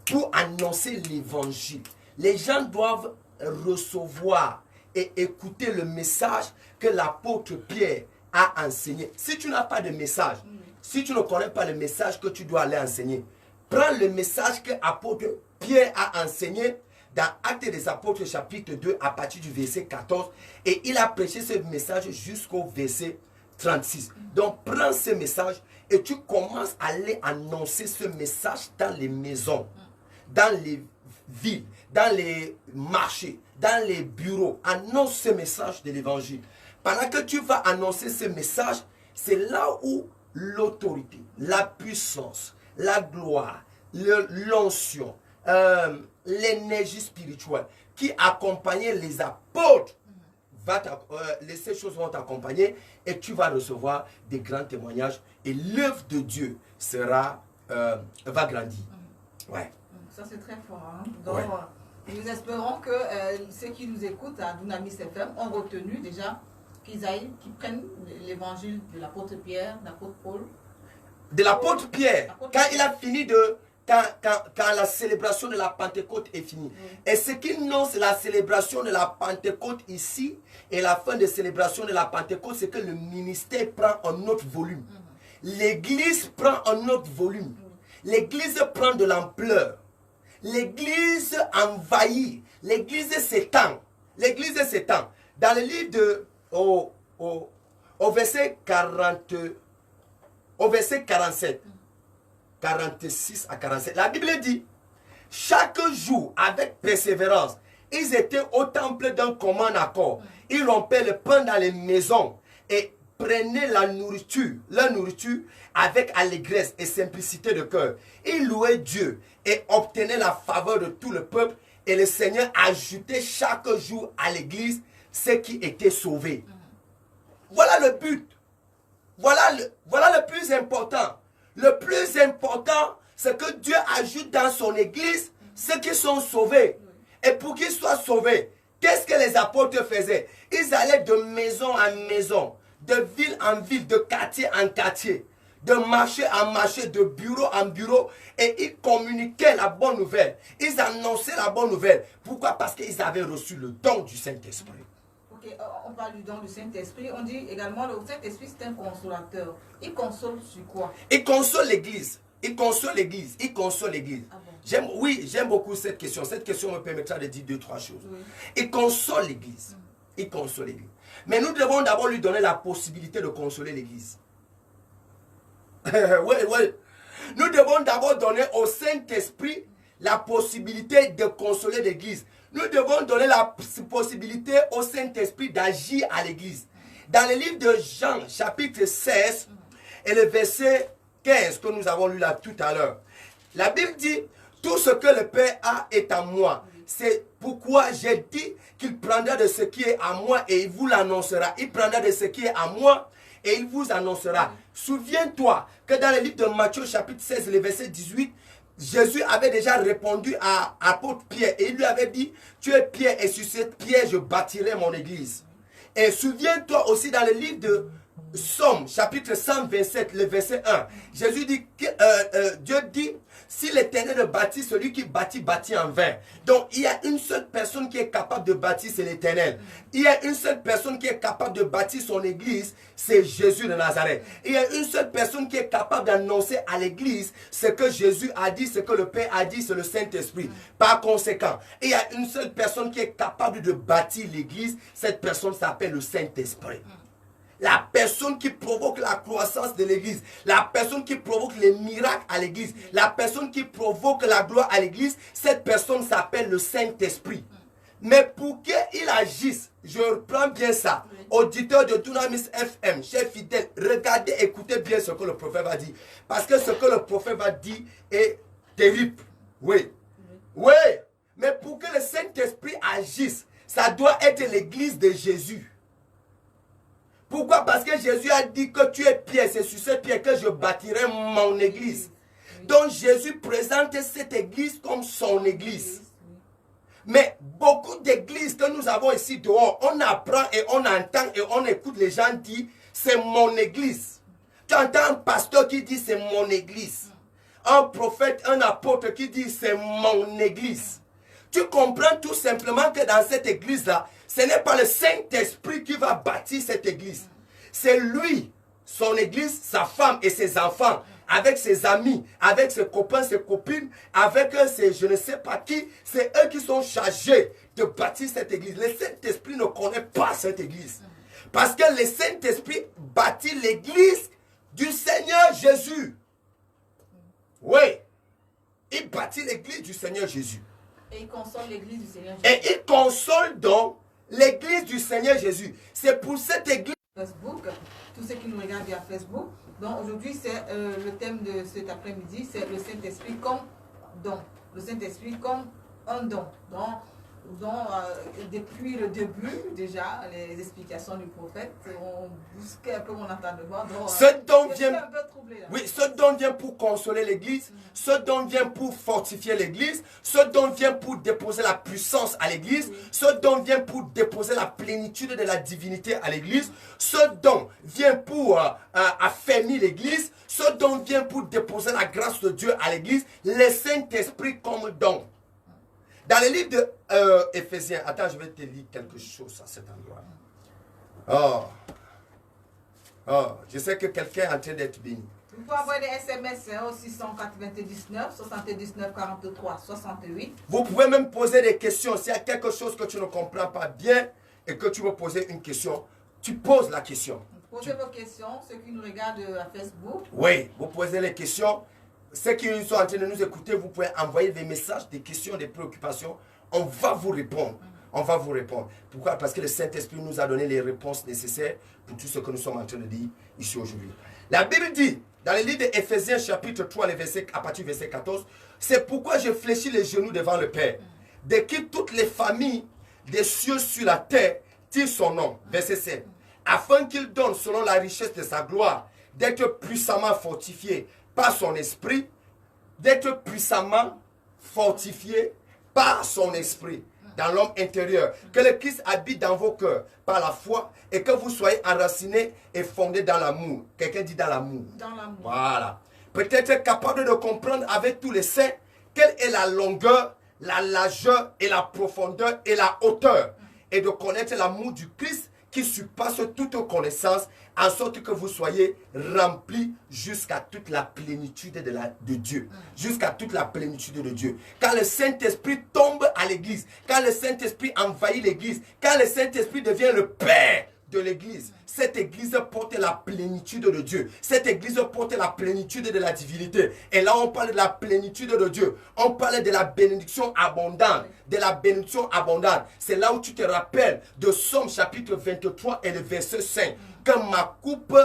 pour annoncer l'évangile. Les gens doivent recevoir et écouter le message que l'apôtre Pierre a enseigné. Si tu n'as pas de message, si tu ne connais pas le message que tu dois aller enseigner, prends le message que l'apôtre Pierre a enseigné dans Actes des Apôtres chapitre 2 à partir du verset 14 et il a prêché ce message jusqu'au verset 36. Donc prends ce message et tu commences à aller annoncer ce message dans les maisons, dans les villes, dans les marchés, dans les bureaux. Annonce ce message de l'évangile. Pendant que tu vas annoncer ce message, c'est là où l'autorité, la puissance, la gloire, l'onction, l'énergie spirituelle qui accompagnait les apôtres, ces choses vont t'accompagner et tu vas recevoir des grands témoignages et l'œuvre de Dieu va grandir. Ouais. Ça c'est très fort. Hein? Donc, nous espérons que ceux qui nous écoutent à Dunamis FM ont retenu déjà qu'ils prennent l'évangile de l'apôtre Pierre, de l'apôtre Paul. De l'apôtre Pierre, quand il a fini de... Quand la célébration de la Pentecôte est finie. Et ce qui annonce la célébration de la Pentecôte ici et la fin de célébration de la Pentecôte, c'est que le ministère prend un autre volume. L'église prend un autre volume. L'église prend de l'ampleur. L'église envahit. L'église s'étend. L'église s'étend. Dans le livre de... Au verset 47... 46 à 47. La Bible dit, chaque jour, avec persévérance, ils étaient au temple d'un commun accord. Ils rompaient le pain dans les maisons et prenaient leur nourriture avec allégresse et simplicité de cœur. Ils louaient Dieu et obtenaient la faveur de tout le peuple. Et le Seigneur ajoutait chaque jour à l'église ceux qui étaient sauvés. Voilà le but. Voilà le plus important. Le plus important, c'est que Dieu ajoute dans son église ceux qui sont sauvés. Et pour qu'ils soient sauvés, qu'est-ce que les apôtres faisaient? Ils allaient de maison en maison, de ville en ville, de quartier en quartier, de marché en marché, de bureau en bureau, et ils communiquaient la bonne nouvelle. Ils annonçaient la bonne nouvelle. Pourquoi? Parce qu'ils avaient reçu le don du Saint-Esprit. Ok, on parle du don du Saint-Esprit. On dit également le Saint-Esprit, c'est un consolateur. Il console sur quoi? Il console l'Église. Il console l'Église. Il console l'Église. Ah bon? J'aime beaucoup cette question. Cette question me permettra de dire 2-3 choses. Oui. Il console l'Église. Il console l'Église. Mais nous devons d'abord lui donner la possibilité de consoler l'Église. Oui, oui. Nous devons d'abord donner au Saint-Esprit la possibilité de consoler l'Église. Nous devons donner la possibilité au Saint-Esprit d'agir à l'Église. Dans le livre de Jean, chapitre 16, et le verset 15 que nous avons lu là tout à l'heure, la Bible dit, tout ce que le Père a est à moi. C'est pourquoi j'ai dit qu'il prendra de ce qui est à moi et il vous l'annoncera. Il prendra de ce qui est à moi et il vous annoncera. Souviens-toi que dans le livre de Matthieu chapitre 16, le verset 18, Jésus avait déjà répondu à l'apôtre Pierre et il lui avait dit, tu es Pierre et sur cette pierre je bâtirai mon église. Et souviens-toi aussi dans le livre de Somme chapitre 127, le verset 1, Jésus dit, Dieu dit, si l'Éternel bâtit, celui qui bâtit, bâtit en vain. Donc il y a une seule personne qui est capable de bâtir, c'est l'Éternel. Il y a une seule personne qui est capable de bâtir son église, c'est Jésus de Nazareth. Il y a une seule personne qui est capable d'annoncer à l'église ce que Jésus a dit, ce que le Père a dit, c'est le Saint-Esprit. Par conséquent, il y a une seule personne qui est capable de bâtir l'église, cette personne s'appelle le Saint-Esprit. La personne qui provoque la croissance de l'église, la personne qui provoque les miracles à l'église, la personne qui provoque la gloire à l'église, cette personne s'appelle le Saint-Esprit. Mais pour qu'il agisse, je reprends bien ça, auditeur de Dunamis FM, chers fidèles, regardez, écoutez bien ce que le prophète va dire. Parce que ce que le prophète va dire est terrible. Oui. Oui. Mais pour que le Saint-Esprit agisse, ça doit être l'église de Jésus. Pourquoi? Parce que Jésus a dit que tu es pierre, c'est sur cette pierre que je bâtirai mon église. Donc Jésus présente cette église comme son église. Mais beaucoup d'églises que nous avons ici dehors, on apprend et on entend et on écoute les gens dire, c'est mon église. Tu entends un pasteur qui dit, c'est mon église. Un prophète, un apôtre qui dit, c'est mon église. Tu comprends tout simplement que dans cette église-là, ce n'est pas le Saint-Esprit qui va bâtir cette église. C'est lui, son église, sa femme et ses enfants, avec ses amis, avec ses copains, ses copines, avec ses je ne sais pas qui. C'est eux qui sont chargés de bâtir cette église. Le Saint-Esprit ne connaît pas cette église. Parce que le Saint-Esprit bâtit l'église du Seigneur Jésus. Oui. Il bâtit l'église du Seigneur Jésus. Et il console l'église du Seigneur Jésus. Et il console donc l'église du Seigneur Jésus. C'est pour cette église. Facebook, tous ceux qui nous regardent via Facebook. Donc aujourd'hui, c'est le thème de cet après-midi, c'est le Saint-Esprit comme don. Le Saint-Esprit comme un don. Donc depuis le début, déjà, les explications du prophète, on busquait un peu mon entendement. Donc, ce don vient, un peu troublé, là. oui, ce don vient pour consoler l'église, ce don vient pour fortifier l'église, ce don vient pour déposer la puissance à l'église, ce don vient pour déposer la plénitude de la divinité à l'église, ce don vient pour affermir l'église, ce don vient pour déposer la grâce de Dieu à l'église, le Saint-Esprit comme don. Dans le livre de Éphésiens, attends, je vais te lire quelque chose à cet endroit. Je sais que quelqu'un est en train d'être béni. Vous pouvez envoyer des SMS au 699 79 43 68. Vous pouvez même poser des questions. S'il y a quelque chose que tu ne comprends pas bien et que tu veux poser une question, tu poses la question. Posez vos questions, ceux qui nous regardent à Facebook. Oui, vous posez les questions. Ceux qui sont en train de nous écouter, vous pouvez envoyer des messages, des questions, des préoccupations. On va vous répondre. On va vous répondre. Pourquoi? Parce que le Saint-Esprit nous a donné les réponses nécessaires pour tout ce que nous sommes en train de dire ici aujourd'hui. La Bible dit, dans le livre d'Éphésiens chapitre 3, à partir du verset 14, c'est pourquoi je fléchis les genoux devant le Père, de qui toutes les familles des cieux sur la terre tirent son nom. Verset 7. Afin qu'il donne, selon la richesse de sa gloire, d'être puissamment fortifié par son esprit, d'être puissamment fortifié par son esprit. dans l'homme intérieur. Que le Christ habite dans vos cœurs par la foi et que vous soyez enracinés et fondés dans l'amour. Quelqu'un dit dans l'amour. Dans l'amour. Voilà. Peut-être capable de comprendre avec tous les saints quelle est la longueur, la largeur et la profondeur et la hauteur. Et de connaître l'amour du Christ qui surpasse toute connaissance, en sorte que vous soyez remplis jusqu'à toute la plénitude de Dieu. Jusqu'à toute la plénitude de Dieu. Quand le Saint-Esprit tombe à l'église, quand le Saint-Esprit envahit l'église, quand le Saint-Esprit devient le Père de l'église, cette église porte la plénitude de Dieu. Cette église porte la plénitude de la divinité. Et là, on parle de la plénitude de Dieu. On parle de la bénédiction abondante. De la bénédiction abondante. C'est là où tu te rappelles de Somme chapitre 23 et le verset 5. Que ma coupe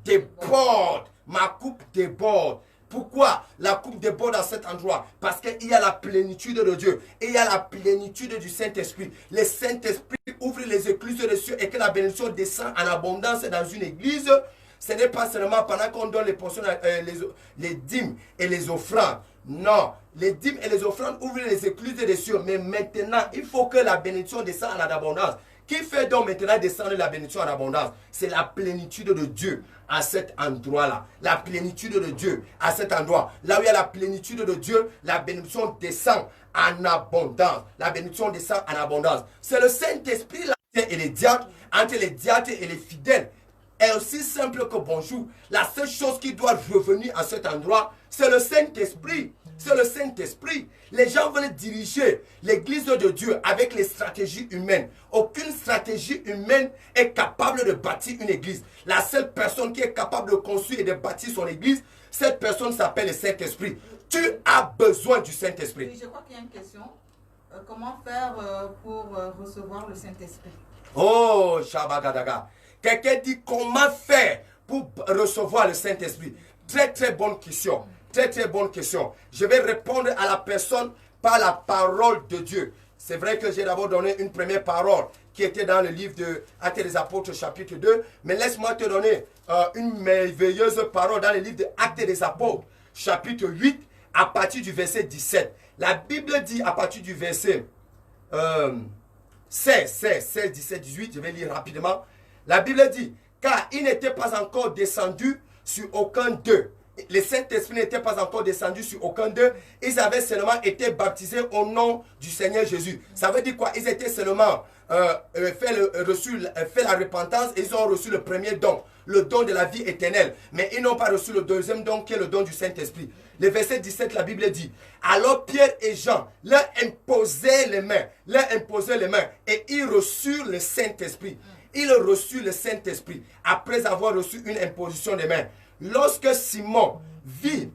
déborde. Ma coupe déborde. Pourquoi la coupe déborde à cet endroit? Parce qu'il y a la plénitude de Dieu. Et il y a la plénitude du Saint-Esprit. Le Saint-Esprit ouvre les écluses des cieux et que la bénédiction descend en abondance dans une église. Ce n'est pas seulement pendant qu'on donne les portions, les dîmes et les offrandes. Non, les dîmes et les offrandes ouvrent les écluses des cieux. Mais maintenant, il faut que la bénédiction descende en abondance. Qui fait donc maintenant descendre la bénédiction en abondance? C'est la plénitude de Dieu à cet endroit-là. La plénitude de Dieu à cet endroit. Là où il y a la plénitude de Dieu, la bénédiction descend en abondance. La bénédiction descend en abondance. C'est le Saint-Esprit là et les diacres, entre les diacres et les fidèles, est aussi simple que bonjour. La seule chose qui doit revenir à cet endroit, c'est le Saint-Esprit. C'est le Saint-Esprit. Les gens veulent diriger l'église de Dieu avec les stratégies humaines. Aucune stratégie humaine est capable de bâtir une église. La seule personne qui est capable de construire et de bâtir son église, cette personne s'appelle le Saint-Esprit. Tu as besoin du Saint-Esprit. Oui, je crois qu'il y a une question. Comment faire pour recevoir le Saint-Esprit? Oh, Shabagadaga. Quelqu'un dit comment faire pour recevoir le Saint-Esprit? Très très bonne question. Très très bonne question. Je vais répondre à la personne par la parole de Dieu. C'est vrai que j'ai d'abord donné une première parole qui était dans le livre de Actes des Apôtres chapitre 2. Mais laisse-moi te donner une merveilleuse parole dans le livre de Actes des Apôtres chapitre 8 à partir du verset 17. La Bible dit à partir du verset 16, 17, 18, je vais lire rapidement. La Bible dit, car il n'était pas encore descendu sur aucun d'eux. Le Saint-Esprit n'était pas encore descendu sur aucun d'eux. Ils avaient seulement été baptisés au nom du Seigneur Jésus. Ça veut dire quoi? Ils étaient seulement fait la repentance et ils ont reçu le premier don, le don de la vie éternelle. Mais ils n'ont pas reçu le deuxième don qui est le don du Saint-Esprit. Le verset 17, la Bible dit, alors Pierre et Jean leur imposaient les mains et ils reçurent le Saint-Esprit. Ils reçurent le Saint-Esprit après avoir reçu une imposition des mains. Lorsque Simon vit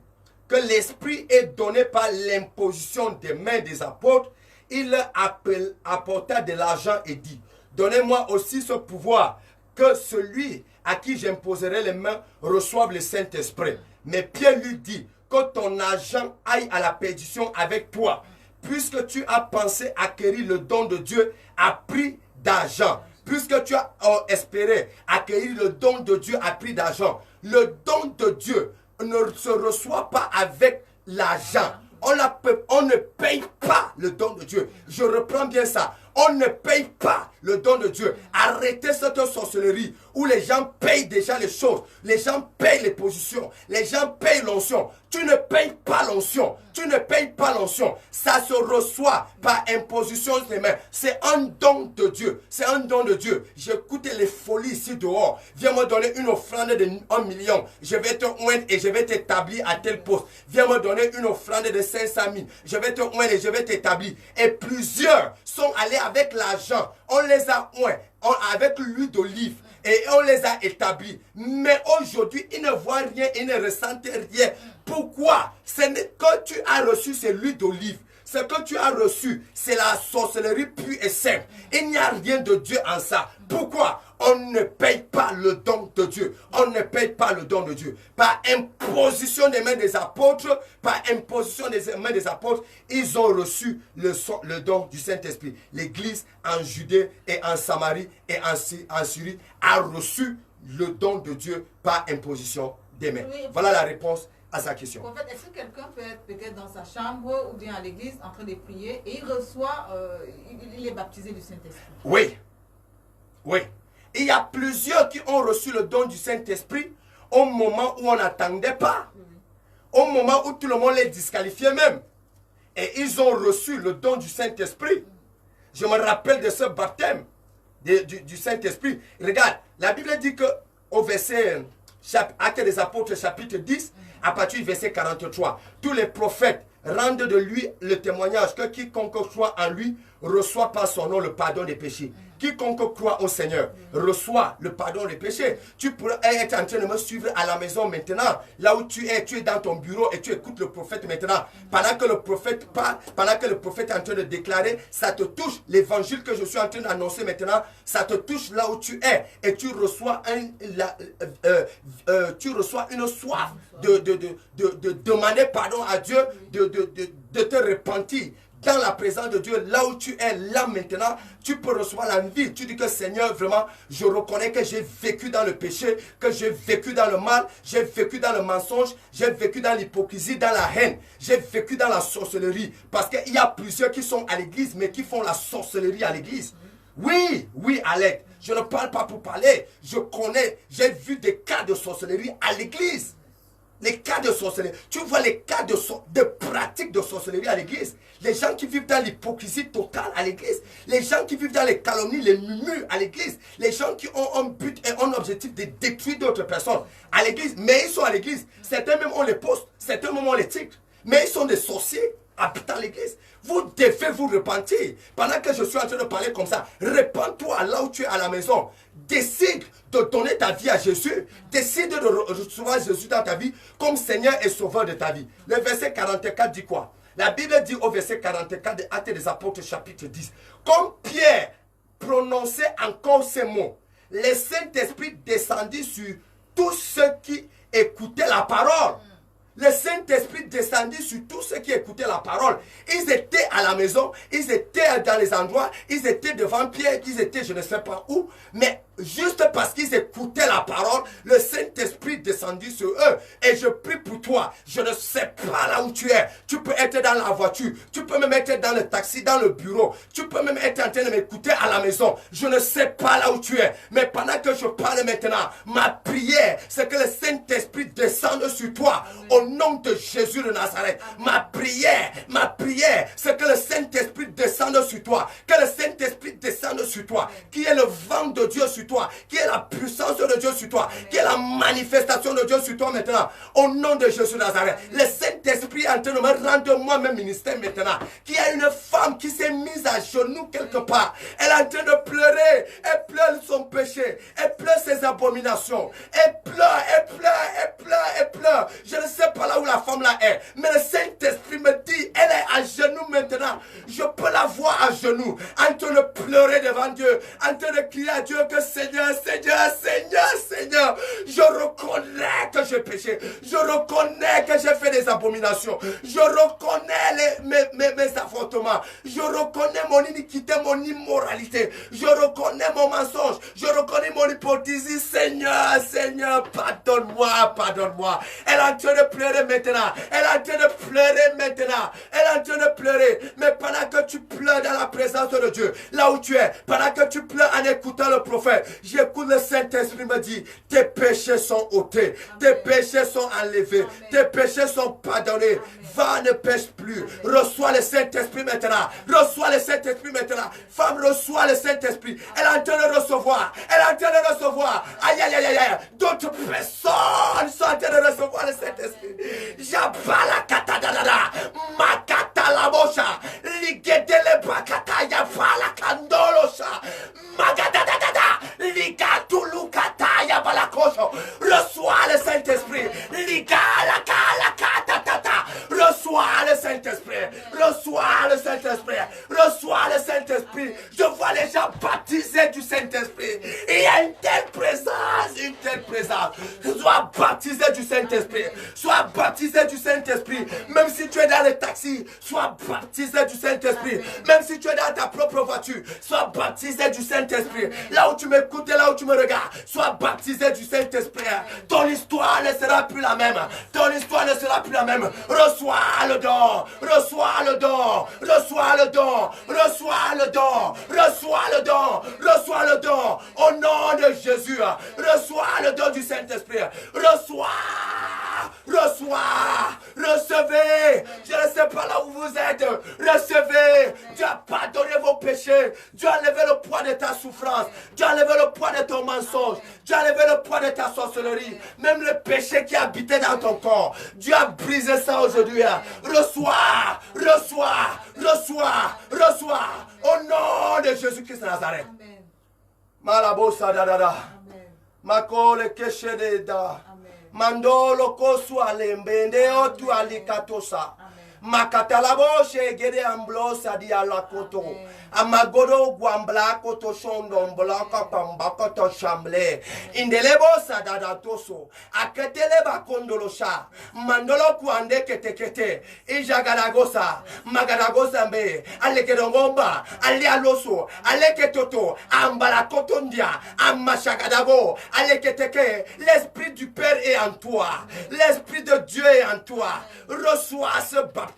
que l'Esprit est donné par l'imposition des mains des apôtres, il leur apporta de l'argent et dit, donnez-moi aussi ce pouvoir, que celui à qui j'imposerai les mains reçoive le Saint-Esprit. Mais Pierre lui dit, que ton argent aille à la perdition avec toi, puisque tu as pensé acquérir le don de Dieu à prix d'argent. Puisque tu as espéré acquérir le don de Dieu à prix d'argent. Le don de Dieu ne se reçoit pas avec l'argent. On ne paye pas le don de Dieu. Je reprends bien ça. On ne paye pas le don de Dieu. Arrêtez cette sorcellerie où les gens payent déjà les choses. Les gens payent les positions. Les gens payent l'onction. Tu ne payes pas l'onction. Tu ne payes pas l'onction. Ça se reçoit par imposition des mains. C'est un don de Dieu. C'est un don de Dieu. J'écoute les folies ici dehors. Viens me donner une offrande de 1 million. Je vais te oindre et je vais t'établir à tel poste. Viens me donner une offrande de 500 000. Je vais te oindre et je vais t'établir. Et plusieurs sont allés avec l'argent. On les a oints avec l'huile d'olive. Et on les a établis. Mais aujourd'hui, ils ne voient rien, ils ne ressentent rien. Pourquoi? Ce que tu as reçu, c'est l'huile d'olive. Ce que tu as reçu, c'est la sorcellerie pure et simple. Il n'y a rien de Dieu en ça. Pourquoi? On ne paye pas le don de Dieu. On ne paye pas le don de Dieu. Par imposition des mains des apôtres, ils ont reçu le don du Saint-Esprit. L'Église en Judée et en Samarie et en Syrie a reçu le don de Dieu par imposition des mains. Oui. Voilà la réponse à sa question. En fait, est-ce que quelqu'un peut être peut-être dans sa chambre ou bien à l'église en train de prier et il reçoit, il est baptisé du Saint-Esprit? Oui. Oui. Il y a plusieurs qui ont reçu le don du Saint-Esprit au moment où on n'attendait pas. Au moment où tout le monde les disqualifiait même. Et ils ont reçu le don du Saint-Esprit. Je me rappelle de ce baptême du Saint-Esprit. Regarde, la Bible dit que au verset Actes des Apôtres chapitre 10, à partir du verset 43, tous les prophètes rendent de lui le témoignage que quiconque croit en lui reçoit par son nom le pardon des péchés. Quiconque croit au Seigneur reçoit le pardon des péchés. Tu pourrais être en train de me suivre à la maison maintenant. Là où tu es dans ton bureau et tu écoutes le prophète maintenant. Pendant que le prophète parle, pendant que le prophète est en train de déclarer, ça te touche. L'évangile que je suis en train d'annoncer maintenant, ça te touche là où tu es. Et tu reçois, une soif de demander pardon à Dieu, de te repentir. Dans la présence de Dieu, là où tu es, là maintenant, tu peux recevoir la vie. Tu dis que Seigneur, vraiment, je reconnais que j'ai vécu dans le péché, que j'ai vécu dans le mal, j'ai vécu dans le mensonge, j'ai vécu dans l'hypocrisie, dans la haine, j'ai vécu dans la sorcellerie. Parce qu'il y a plusieurs qui sont à l'église, mais qui font la sorcellerie à l'église. Oui, Alex, je ne parle pas pour parler. Je connais, j'ai vu des cas de sorcellerie à l'église. Les cas de sorcellerie. Tu vois les cas de pratique de sorcellerie à l'église. Les gens qui vivent dans l'hypocrisie totale à l'église. Les gens qui vivent dans les calomnies, les murmures à l'église. Les gens qui ont un but et un objectif de détruire d'autres personnes à l'église. Mais ils sont à l'église. Certains même ont les postes. Certains même ont les titres. Mais ils sont des sorciers habitant l'église. Vous devez vous repentir. Pendant que je suis en train de parler comme ça, repens-toi là où tu es à la maison. Décide de donner ta vie à Jésus. Décide de recevoir Jésus dans ta vie comme Seigneur et Sauveur de ta vie. Le verset 44 dit quoi? La Bible dit au verset 44 de Actes des Apôtres chapitre 10. Comme Pierre prononçait encore ces mots, le Saint-Esprit descendit sur tous ceux qui écoutaient la parole. Le Saint-Esprit descendit sur tous ceux qui écoutaient la parole. Ils étaient à la maison, ils étaient dans les endroits, ils étaient devant Pierre, ils étaient je ne sais pas où, mais juste parce qu'ils écoutaient la parole, le Saint-Esprit descendit sur eux. Et je prie pour toi, je ne sais pas là où tu es. Tu peux être dans la voiture, tu peux même être dans le taxi, dans le bureau, tu peux même être en train de m'écouter à la maison. Je ne sais pas là où tu es, mais pendant que je parle maintenant, ma prière, c'est que le Saint-Esprit descende sur toi. Au nom de Jésus de Nazareth, ma prière, c'est que le Saint-Esprit descende sur toi. Que le Saint-Esprit descende sur toi. Qui est le vent de Dieu sur toi. Qui est la puissance de Dieu sur toi. Qui est la manifestation de Dieu sur toi maintenant. Au nom de Jésus de Nazareth. Le Saint-Esprit est en train de me rendre moi-même ministère maintenant. Qui a une femme qui s'est mise à genoux quelque part. Elle est en train de pleurer. Elle pleure son péché. Elle pleure ses abominations. Elle pleure. Je ne sais pas là où la femme là est. Mais le Saint-Esprit me dit, elle est à genoux maintenant. Je peux la voir à genoux. En train de pleurer devant Dieu. En train de crier à Dieu que Seigneur, je reconnais que j'ai péché. Je reconnais que j'ai fait des abominations. Je reconnais mes affrontements. Je reconnais mon iniquité, mon immoralité. Je reconnais mon mensonge. Je reconnais mon hypocrisie. Seigneur, pardonne-moi. Elle est en train de pleurer maintenant. Mais pendant que tu pleures dans la présence de Dieu, là où tu es, pendant que tu pleures en écoutant le prophète, j'écoute le Saint-Esprit me dit, tes péchés sont ôtés, tes péchés sont enlevés, tes péchés sont pardonnés. Va, ne pêche plus. Reçois le Saint-Esprit maintenant. Femme, reçois le Saint-Esprit. Elle est en train de recevoir. Aïe. D'autres personnes sont en train de recevoir le Saint-Esprit. Jabala katadada. Makata la mocha. Ligedele bakata yabala kandolosha. Magadadada. Ligatulu kata yabala kosho. Reçois le Saint-Esprit. Ligala kala katatata. Reçois le Saint-Esprit. Je vois les gens baptisés du Saint-Esprit. Il y a une telle présence. Sois baptisé du Saint-Esprit. sois baptisé du Saint-Esprit. Même si tu es dans le taxi, sois baptisé du Saint-Esprit. Même si tu es dans ta propre voiture, sois baptisé du Saint-Esprit. Là où tu m'écoutes et là où tu me regardes, sois baptisé du Saint-Esprit. Ton histoire ne sera plus la même. Ton histoire ne sera plus la même. Reçois le don. Reçois le don. Reçois le don. Reçois le don. Reçois le don. Reçois le don. Au nom de Jésus. Reçois le don du Saint-Esprit. Reçois. Reçois. Recevez. Je ne sais pas là où vous êtes. Recevez. Dieu a pardonné vos péchés. Dieu a levé le poids de ta souffrance. Dieu a levé le poids de ton mensonge. Dieu a levé le poids de ta sorcellerie. Même le péché qui habitait dans ton corps. Dieu a brisé ça aujourd'hui. Reçois. Reçois. Reçois. Reçois. Au nom de Jésus-Christ de Nazareth. Malabosa dadada. Makole keshe da. Mandolo kosu alembende otu alikatosa. Makatalabo gede amblosa di alakoto. Amagodo guambla koto shondon blanca pambakoto chamble. Indelebo sadada toso. Aketele bakondolo sha. Mandolo kuande kete. Ijagadagosa. Magadagosa mbe. Alekedongomba. Ale aloso. Aleketoto. Ambala kotondia. Amashagadago. Aleketeke. L'esprit du Père est en toi. L'esprit de Dieu est en toi. Reçois ce baptême.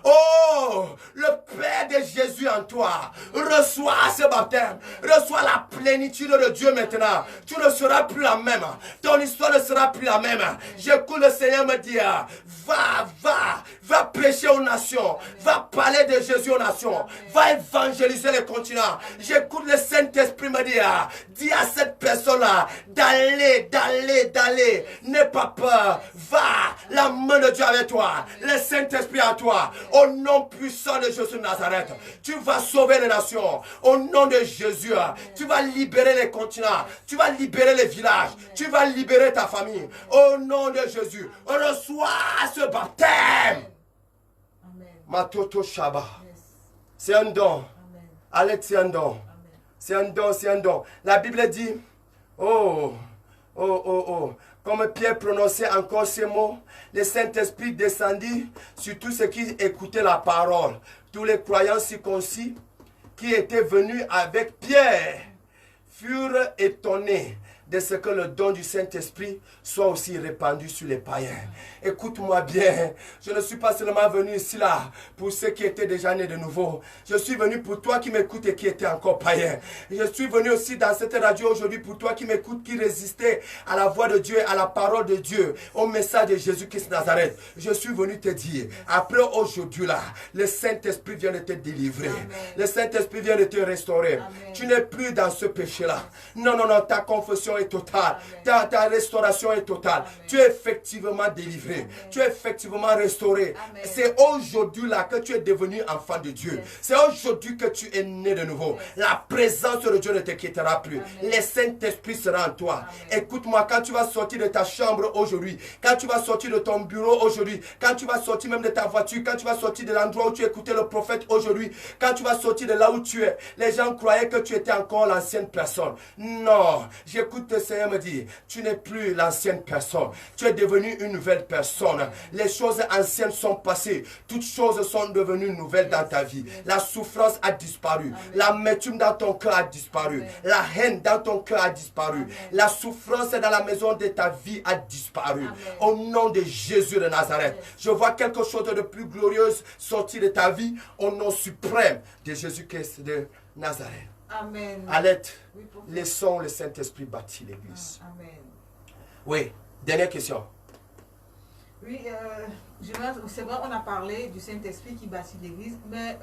Oh, le Père de Jésus en toi. Reçois ce baptême. Reçois la plénitude de Dieu maintenant. Tu ne seras plus la même. Ton histoire ne sera plus la même. J'écoute le Seigneur me dire, va prêcher aux nations. Va parler de Jésus aux nations. Va évangéliser les continents. J'écoute le Saint-Esprit me dire, dis à cette personne-là d'aller. N'aie pas peur. Va, la main de Dieu avec toi. Le Saint-Esprit à toi. Au nom puissant de Jésus de Nazareth. Tu vas sauver les nations. Au nom de Jésus. Tu vas libérer les continents. Tu vas libérer les villages. Tu vas libérer ta famille. Au nom de Jésus. Reçois ce baptême. Matoto Shaba. C'est un don. Alex, c'est un don. C'est un don, c'est un don. La Bible dit, comme Pierre prononçait encore ces mots, le Saint-Esprit descendit sur tous ceux qui écoutaient la parole. Tous les croyants circoncis qui étaient venus avec Pierre furent étonnés de ce que le don du Saint-Esprit soit aussi répandu sur les païens. Écoute-moi bien, je ne suis pas seulement venu ici là pour ceux qui étaient déjà nés de nouveau. Je suis venu pour toi qui m'écoutes et qui étais encore païen. Je suis venu aussi dans cette radio aujourd'hui pour toi qui m'écoutes, qui résistait à la voix de Dieu, à la parole de Dieu, au message de Jésus-Christ de Nazareth. Je suis venu te dire, après aujourd'hui là, le Saint-Esprit vient de te délivrer. Amen. Le Saint-Esprit vient de te restaurer. Amen. Tu n'es plus dans ce péché-là. Non, ta confession est totale. Ta restauration est totale. Amen. Tu es effectivement délivré. Amen. Tu es effectivement restauré. C'est aujourd'hui là que tu es devenu enfant de Dieu. Yes. C'est aujourd'hui que tu es né de nouveau. Yes. La présence de Dieu ne te quittera plus. Amen. Le Saint-Esprit sera en toi. Écoute-moi, quand tu vas sortir de ta chambre aujourd'hui, quand tu vas sortir de ton bureau aujourd'hui, quand tu vas sortir même de ta voiture, quand tu vas sortir de l'endroit où tu écoutais le prophète aujourd'hui, quand tu vas sortir de là où tu es, les gens croyaient que tu étais encore l'ancienne personne. Non, j'écoute le Seigneur me dire, tu n'es plus l'ancienne personne. Tu es devenu une nouvelle personne. Les choses anciennes sont passées. Toutes choses sont devenues nouvelles dans ta vie. La souffrance a disparu. L'amertume dans ton cœur a disparu. La haine dans ton cœur a disparu. La souffrance dans la maison de ta vie a disparu. Au nom de Jésus de Nazareth, je vois quelque chose de plus glorieux sortir de ta vie au nom suprême de Jésus-Christ de Nazareth. Amen. Alette, laissons le Saint-Esprit bâtir l'église. Amen. Oui, dernière question. Oui, c'est vrai, on a parlé du Saint-Esprit qui bâtit l'église, mais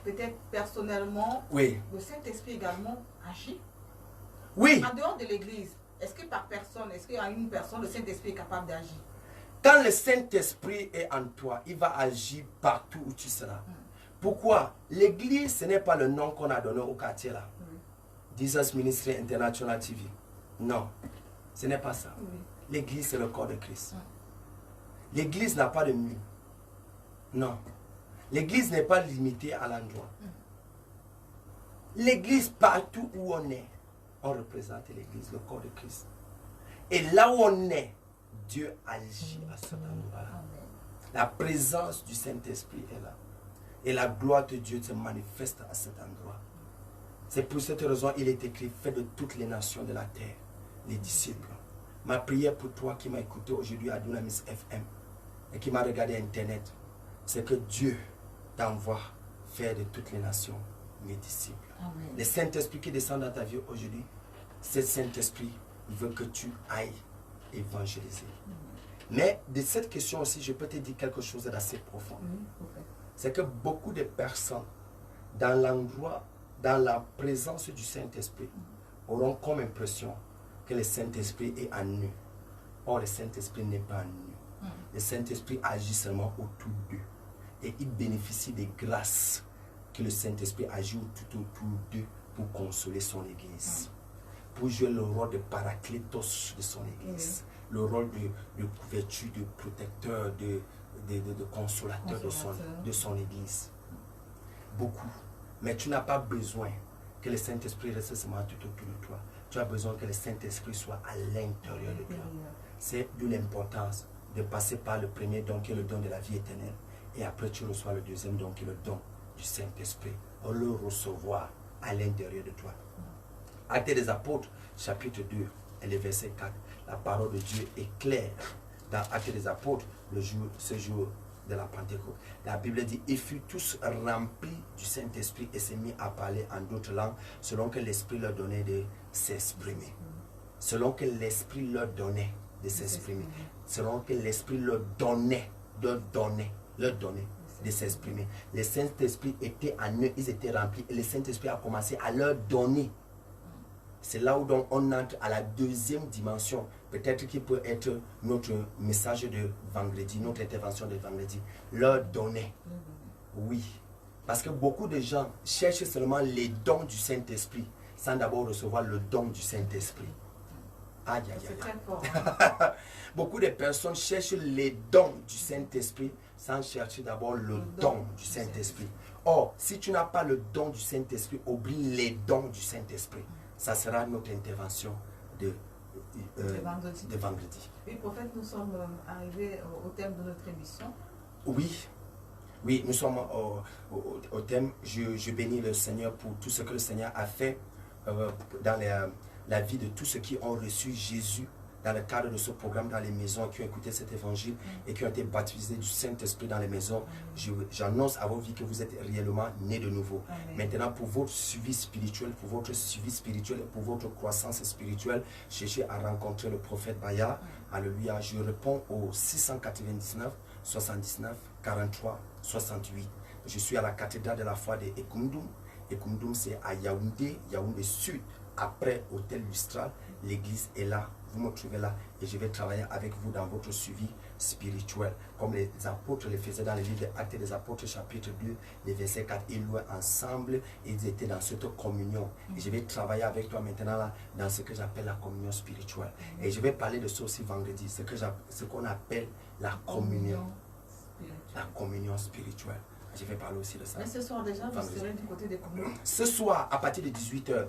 peut-être personnellement, oui, le Saint-Esprit également agit. Oui. En dehors de l'église, est-ce que par personne, est-ce qu'il y a une personne, le Saint-Esprit est capable d'agir? Quand le Saint-Esprit est en toi, il va agir partout où tu seras. Pourquoi? L'église, ce n'est pas le nom qu'on a donné au quartier là. Jesus Ministry International TV. Non, ce n'est pas ça. L'église, c'est le corps de Christ. L'église n'a pas de mur. Non. L'église n'est pas limitée à l'endroit. L'église, partout où on est, on représente l'église, le corps de Christ. Et là où on est, Dieu agit à cet endroit-là. La présence du Saint-Esprit est là. Et la gloire de Dieu se manifeste à cet endroit. C'est pour cette raison il est écrit, faites de toutes les nations de la terre les disciples. Ma prière pour toi qui m'as écouté aujourd'hui à Dunamis FM et qui m'a regardé à Internet, c'est que Dieu t'envoie faire de toutes les nations mes disciples. Amen. Le Saint-Esprit qui descend dans ta vie aujourd'hui, ce Saint-Esprit veut que tu ailles évangéliser. Mais de cette question aussi, je peux te dire quelque chose d'assez profond. C'est que beaucoup de personnes, dans l'endroit, dans la présence du Saint-Esprit, auront comme impression que le Saint-Esprit est en nous. Or, le Saint-Esprit n'est pas en nous. Le Saint-Esprit agit seulement autour d'eux. Et il bénéficie des grâces que le Saint-Esprit agit tout autour d'eux pour consoler son Église. Pour jouer le rôle de paraclétos de son Église. Le rôle de couverture, de protecteur, de consolateur de son Église. Beaucoup. Mais tu n'as pas besoin que le Saint-Esprit reste seulement tout autour de toi. Tu as besoin que le Saint-Esprit soit à l'intérieur de toi. C'est de l'importance de passer par le premier don qui est le don de la vie éternelle. Et après tu reçois le deuxième don qui est le don du Saint-Esprit. On le recevoir à l'intérieur de toi. Actes des Apôtres, chapitre 2, et le verset 4. La parole de Dieu est claire dans Actes des Apôtres, ce jour de la Pentecôte. La Bible dit, ils furent tous remplis du Saint-Esprit et s'est mis à parler en d'autres langues selon que l'Esprit leur donnait de s'exprimer. Selon que l'Esprit leur donnait de s'exprimer. Selon que l'Esprit leur donnait de s'exprimer. Le Saint-Esprit était en eux, ils étaient remplis et le Saint-Esprit a commencé à leur donner. C'est là où donc on entre à la deuxième dimension, peut-être qui peut être notre message de vendredi, notre intervention de vendredi. Leur donner. Oui. Parce que beaucoup de gens cherchent seulement les dons du Saint-Esprit sans d'abord recevoir le don du Saint-Esprit. Aïe, aïe, aïe. C'est très fort. Hein? Beaucoup de personnes cherchent les dons du Saint-Esprit sans chercher d'abord le don du Saint-Esprit. Or, si tu n'as pas le don du Saint-Esprit, oublie les dons du Saint-Esprit. Ça sera notre intervention de vendredi. Oui, prophète, nous sommes arrivés au thème de notre émission. Oui, nous sommes au thème. Je bénis le Seigneur pour tout ce que le Seigneur a fait dans la vie de tous ceux qui ont reçu Jésus dans le cadre de ce programme dans les maisons, qui ont écouté cet évangile et qui ont été baptisés du Saint-Esprit dans les maisons. J'annonce à vos vies que vous êtes réellement nés de nouveau. Amen. Maintenant, pour votre suivi spirituel, et pour votre croissance spirituelle, cherchez à rencontrer le prophète Baya. Alléluia. Je réponds au 699 79 43 68. Je suis à la cathédrale de la foi de Ekoundum. Ekoundum, c'est à Yaoundé, Yaoundé Sud, après Hôtel Lustral. L'église est là. Vous me trouvez là et je vais travailler avec vous dans votre suivi spirituel. Comme les apôtres le faisaient dans le livre des Actes des Apôtres, chapitre 2, les versets 4. Ils louaient ensemble et ils étaient dans cette communion. Et je vais travailler avec toi maintenant là, dans ce que j'appelle la communion spirituelle. Et je vais parler de ça aussi vendredi, ce qu'on appelle la communion. La communion spirituelle. Je vais parler aussi de ça. Mais ce soir déjà, vous serez du côté des communions. Ce soir, à partir de 18h,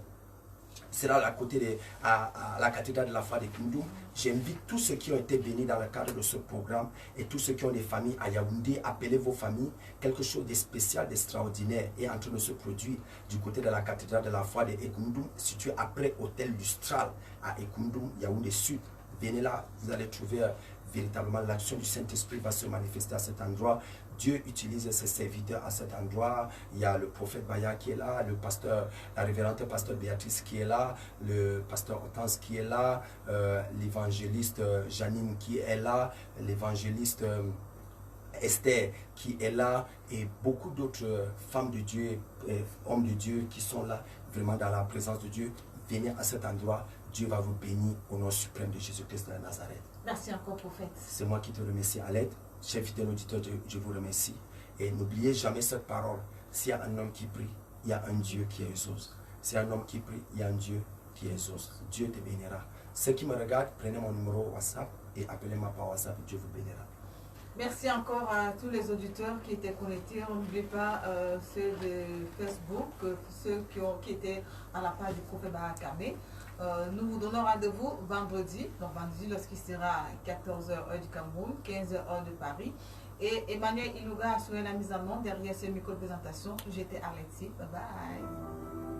sera à la cathédrale de la foi de Koundou. J'invite tous ceux qui ont été bénis dans le cadre de ce programme et tous ceux qui ont des familles à Yaoundé, appelez vos familles. Quelque chose de spécial, d'extraordinaire est en train de se produire du côté de la cathédrale de la foi de Ekoundou, située après Hôtel Lustral à Ekoundou, Yaoundé Sud. Venez là, vous allez trouver véritablement l'action du Saint-Esprit va se manifester à cet endroit. Dieu utilise ses serviteurs à cet endroit. Il y a le prophète Baya qui est là, le pasteur, la révérende pasteur Béatrice qui est là, le pasteur Hortense qui est là, l'évangéliste Janine qui est là, l'évangéliste Esther qui est là et beaucoup d'autres femmes de Dieu, hommes de Dieu qui sont là vraiment dans la présence de Dieu. Venez à cet endroit. Dieu va vous bénir au nom suprême de Jésus-Christ de Nazareth. Merci encore, prophète. C'est moi qui te remercie à l'aide. Chers fidèles auditeurs, je vous remercie. Et n'oubliez jamais cette parole. S'il y a un homme qui prie, il y a un Dieu qui exauce. S'il y a un homme qui prie, il y a un Dieu qui exauce. Dieu te bénira. Ceux qui me regardent, prenez mon numéro WhatsApp et appelez-moi par WhatsApp. Dieu vous bénira. Merci encore à tous les auditeurs qui étaient connectés. N'oubliez pas ceux de Facebook, ceux qui étaient à la page du prophète Barakame. Nous vous donnons rendez-vous vendredi, donc vendredi lorsqu'il sera 14h heure du Cameroun, 15h heure de Paris. Et Emmanuel Ilouga a assuré la mise en monde derrière ce micro de présentation. J'étais Alexis. Bye bye.